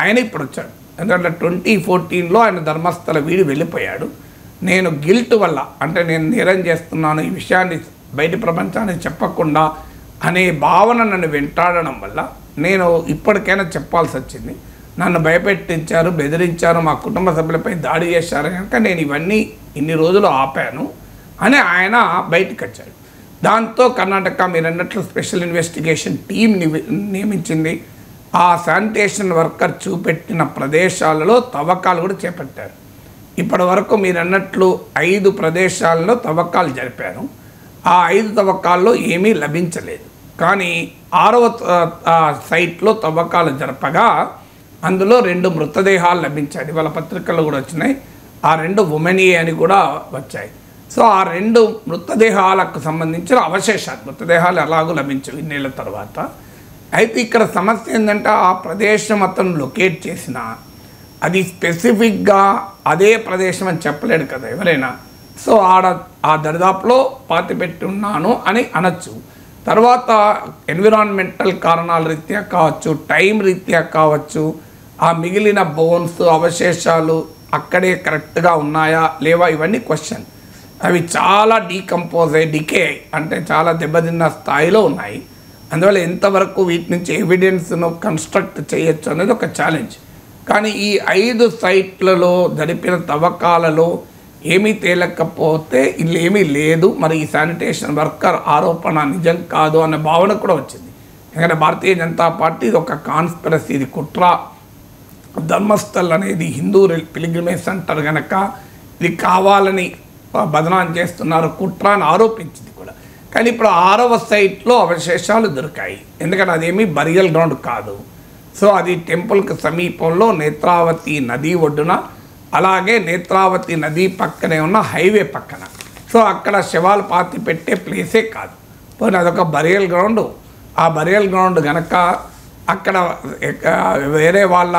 ఆయన ఇప్పుడు వచ్చాడు. ఎందుకంటే 2014లో ఆయన ధర్మస్థల వీడి వెళ్ళిపోయాడు. నేను గిల్ట్ వల్ల, అంటే నేను నేరం చేస్తున్నాను, ఈ విషయాన్ని బయట ప్రపంచానికి చెప్పకుండా అనే భావన నన్ను వెంటాడడం వల్ల నేను ఇప్పటికైనా చెప్పాల్సి వచ్చింది. నన్ను భయపెట్టించారు, బెదిరించారు, మా కుటుంబ సభ్యులపై దాడి చేశారు కనుక నేను ఇవన్నీ ఇన్ని రోజులు ఆపాను అని ఆయన బయటకు వచ్చాడు. దాంతో కర్ణాటక మీరు అన్నట్లు స్పెషల్ ఇన్వెస్టిగేషన్ టీం నియమించింది. ఆ శానిటేషన్ వర్కర్ చూపెట్టిన ప్రదేశాలలో తవ్వకాలు కూడా చేపట్టారు. ఇప్పటి వరకు మీరు అన్నట్లు 5 ప్రదేశాల్లో తవ్వకాలు జరిపారు. ఆ 5 తవ్వకాల్లో ఏమీ లభించలేదు. కానీ 6వ సైట్లో తవ్వకాలు జరపగా అందులో 2 మృతదేహాలు లభించాయి. వాళ్ళ పత్రికల్లో కూడా వచ్చినాయి. ఆ 2 ఉమెనియే అని కూడా వచ్చాయి. సో ఆ 2 మృతదేహాలకు సంబంధించిన అవశేషాలు, మృతదేహాలు ఎలాగో లభించవు ఇన్నేళ్ల తర్వాత. అయితే ఇక్కడ సమస్య ఏంటంటే, ఆ ప్రదేశం అతను లొకేట్ చేసిన అది స్పెసిఫిక్గా అదే ప్రదేశం అని చెప్పలేడు కదా ఎవరైనా. సో ఆ దరిదాపులో పాతిపెట్టి ఉన్నాను అని అనొచ్చు. తర్వాత ఎన్విరాన్మెంటల్ కారణాల రీత్యా కావచ్చు, టైం రీత్యా కావచ్చు, ఆ మిగిలిన బోన్స్ అవశేషాలు అక్కడే కరెక్ట్గా ఉన్నాయా లేవా ఇవన్నీ క్వశ్చన్. అవి చాలా డికే అంటే చాలా దెబ్బతిన్న స్థాయిలో ఉన్నాయి. అందువల్ల ఎంతవరకు వీటి నుంచి ఎవిడెన్స్ను కన్స్ట్రక్ట్ చేయొచ్చు అనేది ఒక ఛాలెంజ్. కానీ ఈ 5 సైట్లలో జరిపిన తవ్వకాలలో ఏమీ తేలకపోతే ఇల్లు ఏమీ లేదు, మరి ఈ శానిటేషన్ వర్కర్ ఆరోపణ నిజం కాదు అనే భావన కూడా వచ్చింది. ఎందుకంటే భారతీయ జనతా పార్టీ ఇది ఒక కాన్స్పిరసీ, ఇది కుట్ర, ధర్మస్థల్ అనేది హిందూ పిలిగ్రిమేజ్ సెంటర్ కనుక ఇది కావాలని బదనాం చేస్తున్నారు, కుట్ర అని ఆరోపించింది కూడా. కానీ ఇప్పుడు 6వ సైట్లో అవశేషాలు దొరికాయి. ఎందుకంటే అదేమీ బరియల్ గ్రౌండ్ కాదు. సో అది టెంపుల్కి సమీపంలో నేత్రావతి నది ఒడ్డున అలాగే నేత్రావతి నది పక్కనే ఉన్న హైవే పక్కన. సో అక్కడ శవాలు పాతి పెట్టే ప్లేసే కాదు, పోనీ అదొక బరియల్ గ్రౌండ్. ఆ బరియల్ గ్రౌండ్ కనుక అక్కడ వేరే వాళ్ళ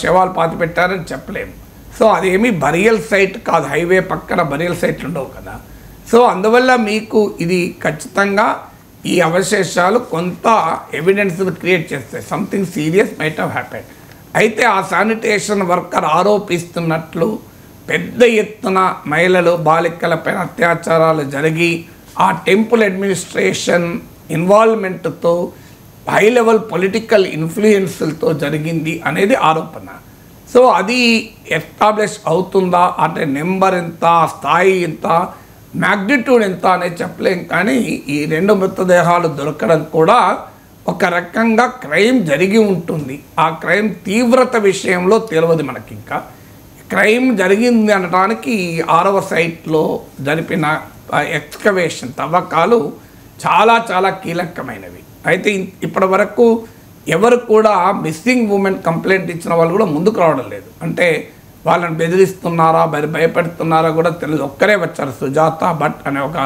శవాలు పాతి పెట్టారని చెప్పలేము. సో అదేమి బరియల్ సైట్ కాదు, హైవే పక్కన బరియల్ సైట్లు ఉండవు కదా. సో అందువల్ల మీకు ఇది ఖచ్చితంగా ఈ అవశేషాలు కొంత ఎవిడెన్స్ను క్రియేట్ చేస్తాయి, something serious might have happened. అయితే ఆ శానిటేషన్ వర్కర్ ఆరోపిస్తున్నట్లు పెద్ద ఎత్తున మహిళలు బాలికలపైన అత్యాచారాలు జరిగి ఆ టెంపుల్ అడ్మినిస్ట్రేషన్ ఇన్వాల్వ్మెంట్తో హై లెవెల్ పొలిటికల్ ఇన్ఫ్లుయెన్స్లతో జరిగింది అనేది ఆరోపణ. సో అది ఎస్టాబ్లిష్ అవుతుందా అంటే నెంబర్ ఎంత, స్థాయి ఎంత, మ్యాగ్నిట్యూడ్ ఎంత అనేది చెప్పలేం. కానీ ఈ 2 మృతదేహాలు దొరకడం కూడా ఒక రకంగా క్రైమ్ జరిగి ఉంటుంది. ఆ క్రైమ్ తీవ్రత విషయంలో తెలియదు మనకి. ఇంకా క్రైమ్ జరిగింది అనడానికి 6వ సైట్లో జరిపిన ఎక్స్కవేషన్ తవ్వకాలు చాలా చాలా కీలకమైనవి. అయితే ఇప్పటి వరకు ఎవరు కూడా మిస్సింగ్ ఉమెన్ కంప్లైంట్ ఇచ్చిన వాళ్ళు కూడా ముందుకు రావడం లేదు. అంటే వాళ్ళని బెదిరిస్తున్నారా, భయపెడుతున్నారా కూడా తెలియదు. ఒక్కరే వచ్చారు, సుజాత భట్ అనే ఒక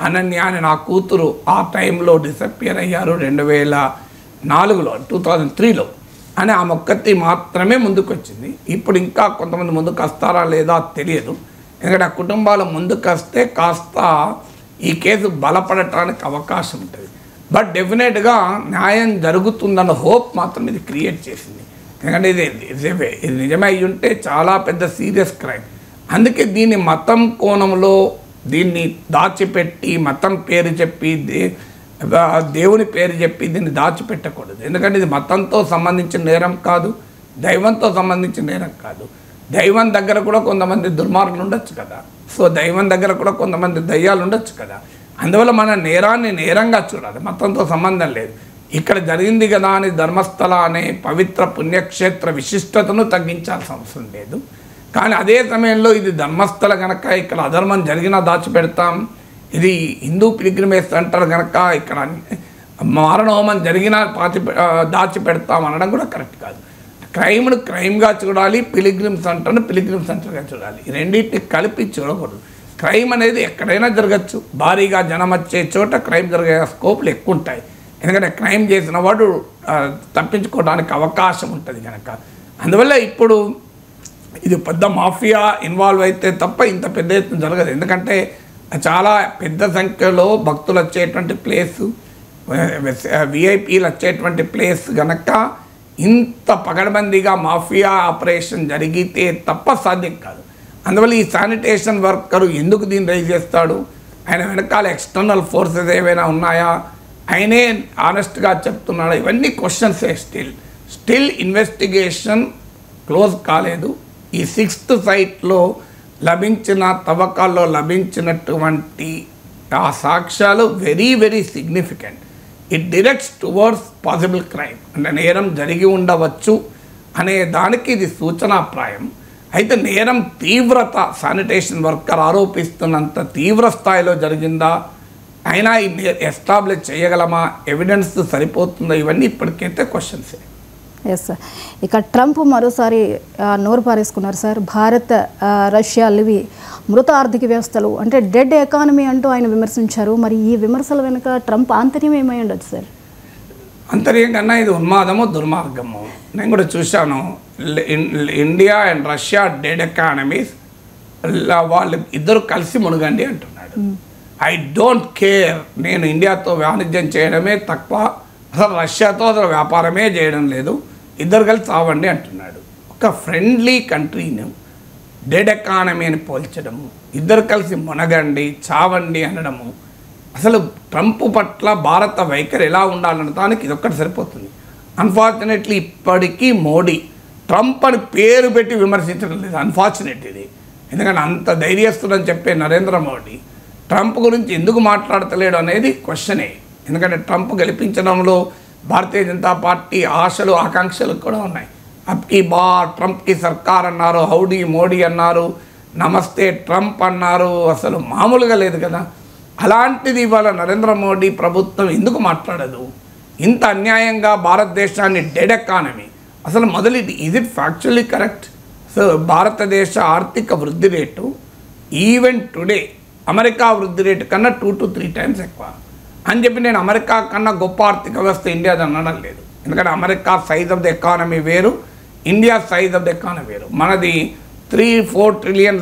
అనన్య అని నా కూతురు ఆ టైంలో డిసప్పియర్ అయ్యారు 2004లో 2003లో అని ఆ మొక్కతి మాత్రమే ముందుకు వచ్చింది. ఇప్పుడు ఇంకా కొంతమంది ముందుకు వస్తారా లేదా తెలియదు. ఎందుకంటే ఆ కుటుంబాలు ముందుకు వస్తే కాస్త ఈ కేసు బలపడటానికి అవకాశం ఉంటుంది. బట్ డెఫినెట్గా న్యాయం జరుగుతుందన్న హోప్ మాత్రం ఇది క్రియేట్ చేసింది. ఎందుకంటే ఇది నిజమే అయి ఉంటే చాలా పెద్ద సీరియస్ క్రైమ్. అందుకే దీన్ని మతం కోణంలో దీన్ని దాచిపెట్టి మతం పేరు చెప్పి దేవుని పేరు చెప్పి దీన్ని దాచిపెట్టకూడదు. ఎందుకంటే ఇది మతంతో సంబంధించిన నేరం కాదు, దైవంతో సంబంధించిన నేరం కాదు. దైవం దగ్గర కూడా కొంతమంది దుర్మార్గులు ఉండొచ్చు కదా. సో దైవం దగ్గర కూడా కొంతమంది దయ్యాలు ఉండొచ్చు కదా. అందువల్ల మన నేరాన్ని నేరంగా చూడాలి, మతంతో సంబంధం లేదు. ఇక్కడ జరిగింది కదా అని ధర్మస్థల అనే పవిత్ర పుణ్యక్షేత్ర విశిష్టతను తగ్గించాల్సిన అవసరం లేదు. కానీ అదే సమయంలో ఇది ధర్మస్థల కనుక ఇక్కడ అధర్మం జరిగినా దాచిపెడతాం, ఇది హిందూ పిలిగ్రిమేజ్ సెంటర్ కనుక ఇక్కడ మారణహోమం జరిగినా దాచిపెడతాం అనడం కూడా కరెక్ట్ కాదు. క్రైమ్ను క్రైమ్గా చూడాలి, పిలిగ్రిమ్ సెంటర్ను పిలిగ్రిమ్ సెంటర్గా చూడాలి. ఈ రెండింటిని కలిపి చూడకూడదు. క్రైమ్ అనేది ఎక్కడైనా జరగచ్చు, భారీగా జనం వచ్చే చోట క్రైమ్ జరిగే స్కోప్లు ఎక్కువ ఉంటాయి. ఎందుకంటే క్రైమ్ చేసిన వాడు తప్పించుకోవడానికి అవకాశం ఉంటుంది కనుక. అందువల్ల ఇప్పుడు ఇది పెద్ద మాఫియా ఇన్వాల్వ్ అయితే తప్ప ఇంత పెద్ద ఎత్తున జరగదు. ఎందుకంటే చాలా పెద్ద సంఖ్యలో భక్తులు వచ్చేటువంటి ప్లేసు, విఐపీలు వచ్చేటువంటి ప్లేస్ కనుక ఇంత పగడబందీగా మాఫియా ఆపరేషన్ జరిగితే తప్ప సాధ్యం కాదు. అందువల్ల ఈ శానిటేషన్ వర్కరు ఎందుకు దీన్ని రైజ్ చేస్తాడు, ఆయన వెనకాల ఎక్స్టర్నల్ ఫోర్సెస్ ఏవైనా ఉన్నాయా, ఆయనే ఆనెస్ట్గా చెప్తున్నాడా, ఇవన్నీ క్వశ్చన్సే. స్టిల్ ఇన్వెస్టిగేషన్ క్లోజ్ కాలేదు. ఈ 6th సైట్లో లభించిన తవ్వకాల్లో లభించినటువంటి ఆ సాక్ష్యాలు very very significant. It directs towards possible crime, అంటే నేరం జరిగి ఉండవచ్చు అనే దానికి ఇది సూచనాప్రాయం. అయితే నేరం తీవ్రత శానిటేషన్ వర్కర్ ఆరోపిస్తున్నంత తీవ్ర స్థాయిలో జరిగిందా, అయినా ఎస్టాబ్లిష్ చేయగలమా, ఎవిడెన్స్ సరిపోతుందా, ఇవన్నీ ఇప్పటికైతే క్వశ్చన్సే. Yes sir. ఇక ట్రంప్ మరోసారి నోరు పారేసుకున్నారు సార్. భారత్ రష్యాలు ఇవి మృత ఆర్థిక వ్యవస్థలు అంటే డెడ్ ఎకానమీ అంటూ ఆయన విమర్శించారు. మరి ఈ విమర్శల వెనుక ట్రంప్ ఆంతర్యం ఏమై ఉండొచ్చు సార్? అంతర్యం కన్నా ఇది ఉన్మాదము, దుర్మార్గము. నేను కూడా చూశాను, India and Russia dead economies, వాళ్ళు ఇద్దరు కలిసి మునగండి అంటున్నాడు. ఐ డోంట్ కేర్, నేను ఇండియాతో వాణిజ్యం చేయడమే తక్కువ, అసలు రష్యాతో అసలు వ్యాపారమే చేయడం లేదు, ఇద్దరు కలిసి చావండి అంటున్నాడు. ఒక ఫ్రెండ్లీ కంట్రీని డెడ్ ఎకానమీ అని పోల్చడము, ఇద్దరు కలిసి మునగండి చావండి అనడము, అసలు ట్రంప్ పట్ల భారత వైఖరి ఎలా ఉండాలనడానికి ఇదొక్కటి సరిపోతుంది. అన్ఫార్చునేట్లీ ఇప్పటికీ మోడీ ట్రంప్ అని పేరు పెట్టి విమర్శించడం లేదు. అన్ఫార్చునేట్ ఇది. ఎందుకంటే అంత ధైర్యస్తుడని చెప్పే నరేంద్ర మోడీ ట్రంప్ గురించి ఎందుకు మాట్లాడతలేడు అనేది క్వశ్చనే. ఎందుకంటే ట్రంప్ గెలిపించడంలో భారతీయ జనతా పార్టీ ఆశలు ఆకాంక్షలు కూడా ఉన్నాయి. అబ్కి బార్ ట్రంప్కి సర్కార్ అన్నారు, హౌడీ మోడీ అన్నారు, నమస్తే ట్రంప్ అన్నారు, అసలు మామూలుగా లేదు కదా. అలాంటిది ఇవాళ నరేంద్ర మోడీ ప్రభుత్వం ఎందుకు మాట్లాడదు? ఇంత అన్యాయంగా భారతదేశాన్ని డెడ్ ఎకానమీ, అసలు మొదలు is it factually correct? So భారతదేశ ఆర్థిక వృద్ధి రేటు ఈవెన్ టుడే అమెరికా వృద్ధి రేటు కన్నా 2 to 3 times ఎక్కువ అని చెప్పి నేను అమెరికా కన్నా గొప్ప ఆర్థిక వ్యవస్థ ఇండియాది అనడం లేదు. ఎందుకంటే America size of the economy వేరు, India size of the economy వేరు. మనది $3-4 trillion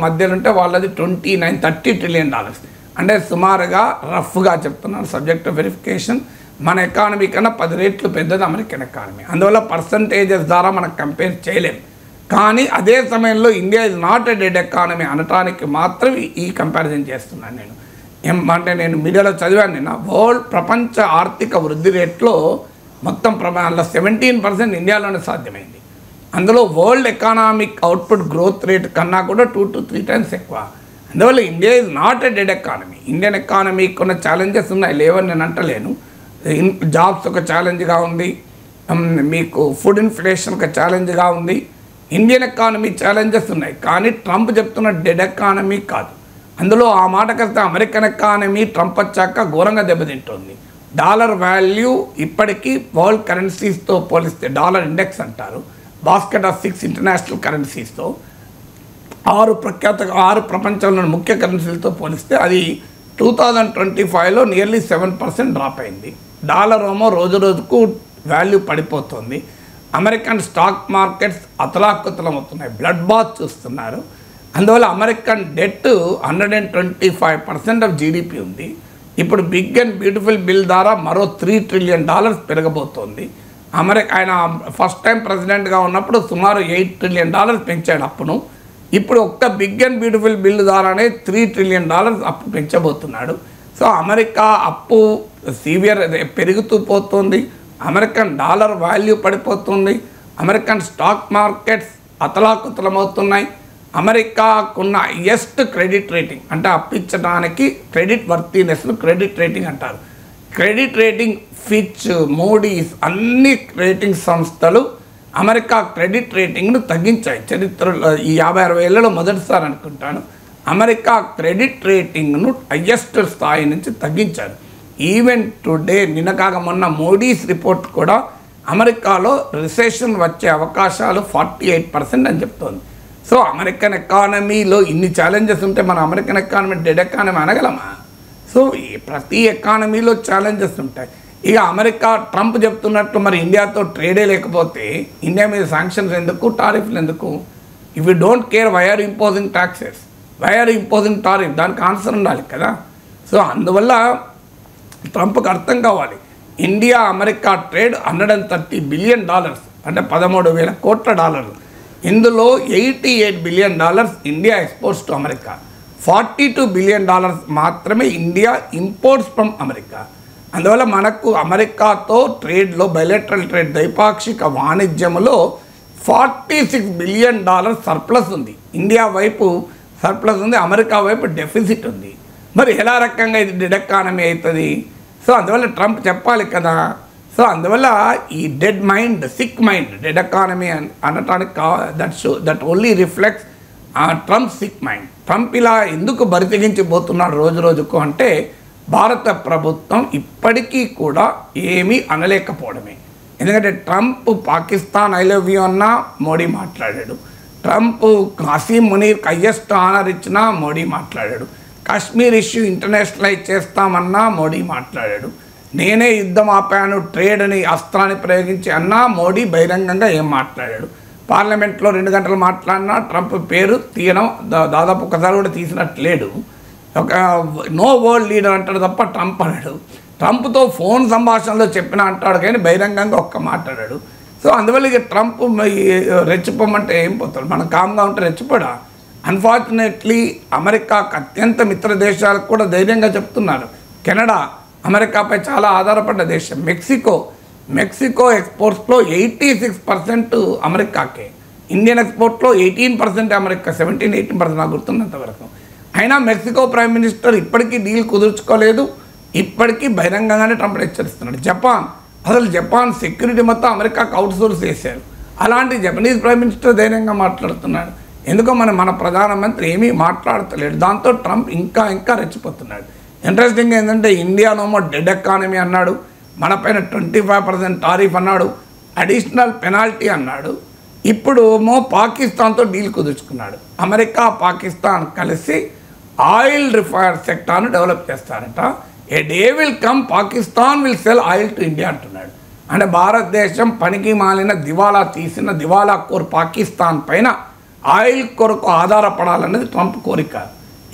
మధ్యలో ఉంటే వాళ్ళది 29-30 trillion. అంటే సుమారుగా రఫ్గా చెప్తున్నాను, సబ్జెక్ట్ వెరిఫికేషన్, మన ఎకానమీ కన్నా 10 రెట్లు పెద్దది అమెరికన్ ఎకానమీ. అందువల్ల పర్సంటేజెస్ ద్వారా మనం కంపేర్ చేయలేం. కానీ అదే సమయంలో India is not a dead economy అనటానికి మాత్రం ఈ కంపారిజన్ చేస్తున్నాను నేను. అంటే నేను మీడియాలో చదివాను నిన్న, ప్రపంచ ఆర్థిక వృద్ధి రేట్లో మొత్తం ప్రమాణంలో 17% ఇండియాలోనే సాధ్యమైంది. అందులో world economic output growth rate కన్నా కూడా 2 to 3 times ఎక్కువ. అందువల్ల India is not a dead economy. Indian ఎకానమీకి ఉన్న ఛాలెంజెస్ ఉన్నాయి, లేవని నేను అంటలేను. జాబ్స్ ఒక ఛాలెంజ్గా ఉంది, మీకు ఫుడ్ ఇన్ఫ్లేషన్ ఒక ఛాలెంజ్గా ఉంది. ఇండియన్ ఎకానమీ ఛాలెంజెస్ ఉన్నాయి, కానీ ట్రంప్ చెప్తున్న డెడ్ ఎకానమీ కాదు. అందులో ఆ మాటకొస్తే అమెరికన్ ఎకానమీ ట్రంప్ వచ్చాక ఘోరంగా దెబ్బతింటుంది. డాలర్ వాల్యూ ఇప్పటికీ వరల్డ్ కరెన్సీస్తో పోలిస్తే, డాలర్ ఇండెక్స్ అంటారు, బాస్కెట్ ఆఫ్ 6 ఇంటర్నేషనల్ కరెన్సీస్తో 6 ప్రపంచంలోని ముఖ్య కరెన్సీలతో పోలిస్తే అది 2025లో నియర్లీ 7% డ్రాప్ అయింది. డాలర్ ఏమో రోజు రోజుకు వాల్యూ పడిపోతుంది. అమెరికన్ స్టాక్ మార్కెట్స్ అతలాకుతలమవుతున్నాయి, బ్లడ్ బాత్ చూస్తున్నారు. అందువల్ల అమెరికన్ డెట్ 125% ఆఫ్ జీడిపి ఉంది. ఇప్పుడు బిగ్ అండ్ బ్యూటిఫుల్ బిల్ ద్వారా మరో $3 trillion పెరగబోతోంది. ఆయన ఫస్ట్ టైం ప్రెసిడెంట్గా ఉన్నప్పుడు సుమారు $8 trillion పెంచాడు అప్పును. ఇప్పుడు ఒక్క బిగ్ అండ్ బ్యూటిఫుల్ బిల్ ద్వారానే $3 trillion అప్పు పెంచబోతున్నాడు. సో అమెరికా అప్పు సివియర్ పెరుగుతూ పోతుంది, అమెరికన్ డాలర్ వాల్యూ పడిపోతుంది, అమెరికన్ స్టాక్ మార్కెట్స్ అతలాకుతలమవుతున్నాయి. అమెరికాకున్న హైయెస్ట్ క్రెడిట్ రేటింగ్, అంటే అప్పించడానికి క్రెడిట్ వర్తీనెస్ను క్రెడిట్ రేటింగ్ అంటారు. క్రెడిట్ రేటింగ్ ఫిచ్, మూడీస్ అన్ని రేటింగ్ సంస్థలు అమెరికా క్రెడిట్ రేటింగ్ను తగ్గించాయి. చరిత్రలో ఈ 50-60 ఏళ్లలో మొదటిసారి అనుకుంటాను అమెరికా క్రెడిట్ రేటింగ్ను హైయెస్ట్ స్థాయి నుంచి తగ్గించారు. ఈవెన్ టుడే నిన్నకాక మొన్న మోడీస్ రిపోర్ట్ కూడా అమెరికాలో రిసెషన్ వచ్చే అవకాశాలు 48% అని చెప్తోంది. సో అమెరికన్ ఎకానమీలో ఇన్ని ఛాలెంజెస్ ఉంటే మన అమెరికన్ ఎకానమీ డెడ్ ఎకానమీ అనగలమా? సో ప్రతి ఎకానమీలో ఛాలెంజెస్ ఉంటాయి. ఇక అమెరికా ట్రంప్ చెప్తున్నట్లు మరి ఇండియాతో ట్రేడే లేకపోతే ఇండియా మీద శాంక్షన్స్ ఎందుకు, టారిఫ్లు ఎందుకు? If you don't care why are imposing taxes, why are imposing tariff, దానికి ఆన్సర్ ఉండాలి కదా. సో అందువల్ల ట్రంప్కి అర్థం కావాలి, ఇండియా అమెరికా ట్రేడ్ $130 billion, అంటే 13,000 కోట్ల డాలర్లు. ఇందులో $88 billion India exports to America, $42 billion మాత్రమే ఇండియా ఇంపోర్ట్స్ ఫ్రమ్ అమెరికా. అందువల్ల మనకు అమెరికాతో ట్రేడ్లో, బైలేటరల్ ట్రేడ్ ద్వైపాక్షిక వాణిజ్యంలో $46 billion సర్ప్లస్ ఉంది. ఇండియా వైపు సర్ప్లస్ ఉంది, అమెరికా వైపు డెఫిసిట్ ఉంది. మరి ఎలా రకంగా ఇది డెడ్ ఎకానమీ అవుతుంది? సో అందువల్ల ట్రంప్ చెప్పాలి కదా. సో అందువల్ల ఈ dead mind, sick mind, dead economy అనటానికి that only reflects Trump sick mind. Trump ఇలా ఎందుకు బరితెగించిపోతున్నాడు రోజు రోజుకు అంటే భారత ప్రభుత్వం ఇప్పటికీ కూడా ఏమీ అనలేకపోవడమే. ఎందుకంటే Trump Pakistan I love you అన్నా మోడీ మాట్లాడాడు, ట్రంప్ హసీం మునీర్కి హైయెస్ట్ ఆనర్ ఇచ్చినా మోడీ మాట్లాడాడు, కాశ్మీర్ ఇష్యూ ఇంటర్నేషనలైజ్ చేస్తామన్నా మోడీ మాట్లాడాడు, నేనే యుద్ధం ఆపాను ట్రేడ్ అని అస్త్రాన్ని ప్రయోగించి అన్నా మోడీ బహిరంగంగా ఏం మాట్లాడాడు. పార్లమెంట్లో 2 గంటలు మాట్లాడినా ట్రంప్ పేరు తీయడం దాదాపు ఒకసారి కూడా తీసినట్లేడు. ఒక నో వరల్డ్ లీడర్ అంటాడు తప్ప ట్రంప్ అన్నాడు. ట్రంప్తో ఫోన్ సంభాషణలో చెప్పినా అంటాడు కానీ బహిరంగంగా ఒక్క మాట్లాడాడు. సో అందువల్ల ఇక ట్రంప్ రెచ్చిపోమంటే ఏం పోతాడు, మనం కామ్గా ఉంటే రెచ్చిపోడా. అన్ఫార్చునేట్లీ అమెరికాకు అత్యంత మిత్ర దేశాలకు కూడా ధైర్యంగా చెప్తున్నారు. కెనడా అమెరికాపై చాలా ఆధారపడ్డ దేశం. మెక్సికో ఎక్స్పోర్ట్స్లో 86% అమెరికాకే, ఇండియన్ ఎక్స్పోర్ట్లో 18% అమెరికా, 17-18% నాకు గుర్తున్నంత వరకు. అయినా మెక్సికో ప్రైమ్ మినిస్టర్ ఇప్పటికీ డీల్ కుదుర్చుకోలేదు, ఇప్పటికీ బహిరంగంగానే ట్రంప్ హెచ్చరిస్తున్నాడు. జపాన్ సెక్యూరిటీ మొత్తం అమెరికాకు అవుట్సోర్స్ చేశారు. అలాంటి జపనీస్ ప్రైమ్ మినిస్టర్ ధైర్యంగా మాట్లాడుతున్నాడు. ఎందుకో మన ప్రధానమంత్రి ఏమీ మాట్లాడతలేడు. దాంతో ట్రంప్ ఇంకా రెచ్చిపోతున్నాడు. ఇంట్రెస్టింగ్ ఏంటంటే ఇండియానోమో డెడ్ ఎకానమీ అన్నాడు, మన పైన 25% టారిఫ్ అన్నాడు, అడిషనల్ పెనాల్టీ అన్నాడు. ఇప్పుడు పాకిస్తాన్తో డీల్ కుదుర్చుకున్నాడు. అమెరికా పాకిస్తాన్ కలిసి ఆయిల్ రిఫైనరీ సెక్టార్ను డెవలప్ చేస్తారట. A day will come Pakistan will sell oil to India అంటున్నాడు. అంటే భారతదేశం పనికి మాలిన దివాలా తీసిన దివాలా కోర్ పాకిస్తాన్ పైన ఆయిల్ కొరకు ఆధారపడాలన్నది ట్రంప్ కోరిక.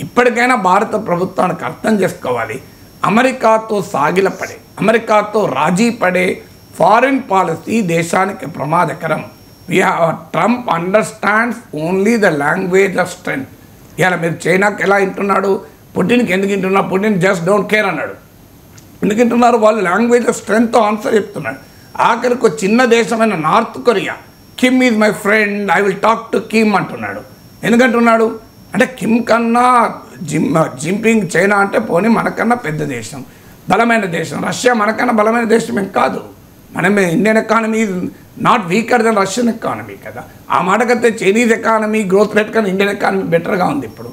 ఇప్పటికైనా భారత ప్రభుత్వానికి అర్థం చేసుకోవాలి, అమెరికాతో సాగిలపడే, అమెరికాతో రాజీ పడే ఫారిన్ పాలసీ దేశానికి ప్రమాదకరం. Trump understands only the language of strength. ఇలా మీరు చైనాకి ఎలా వింటున్నాడు, పుటిన్కి ఎందుకు వింటున్నారు, పుటిన్ జస్ట్ డోంట్ కేర్ అన్నాడు. ఎందుకు వింటున్నారు, వాళ్ళు లాంగ్వేజ్ ఆఫ్ స్ట్రెంగ్త్ ఆన్సర్ చెప్తున్నాడు. ఆఖరికి ఒక చిన్న దేశమైన North Korea, Kim is my friend, I will talk to Kim అంటున్నాడు. ఎందుకంటున్నాడు అంటే కిమ్ కన్నా జింపింగ్ చైనా అంటే పోనీ మనకన్నా పెద్ద దేశం, బలమైన దేశం. రష్యా మనకన్నా బలమైన దేశం ఏం కాదు. మనమే Indian economy not weaker than Russian economy కదా. ఆ మాటకైతే చైనీస్ ఎకానమీ గ్రోత్ రేట్ కన్నా ఇండియన్ ఎకానమీ బెటర్గా ఉంది. ఇప్పుడు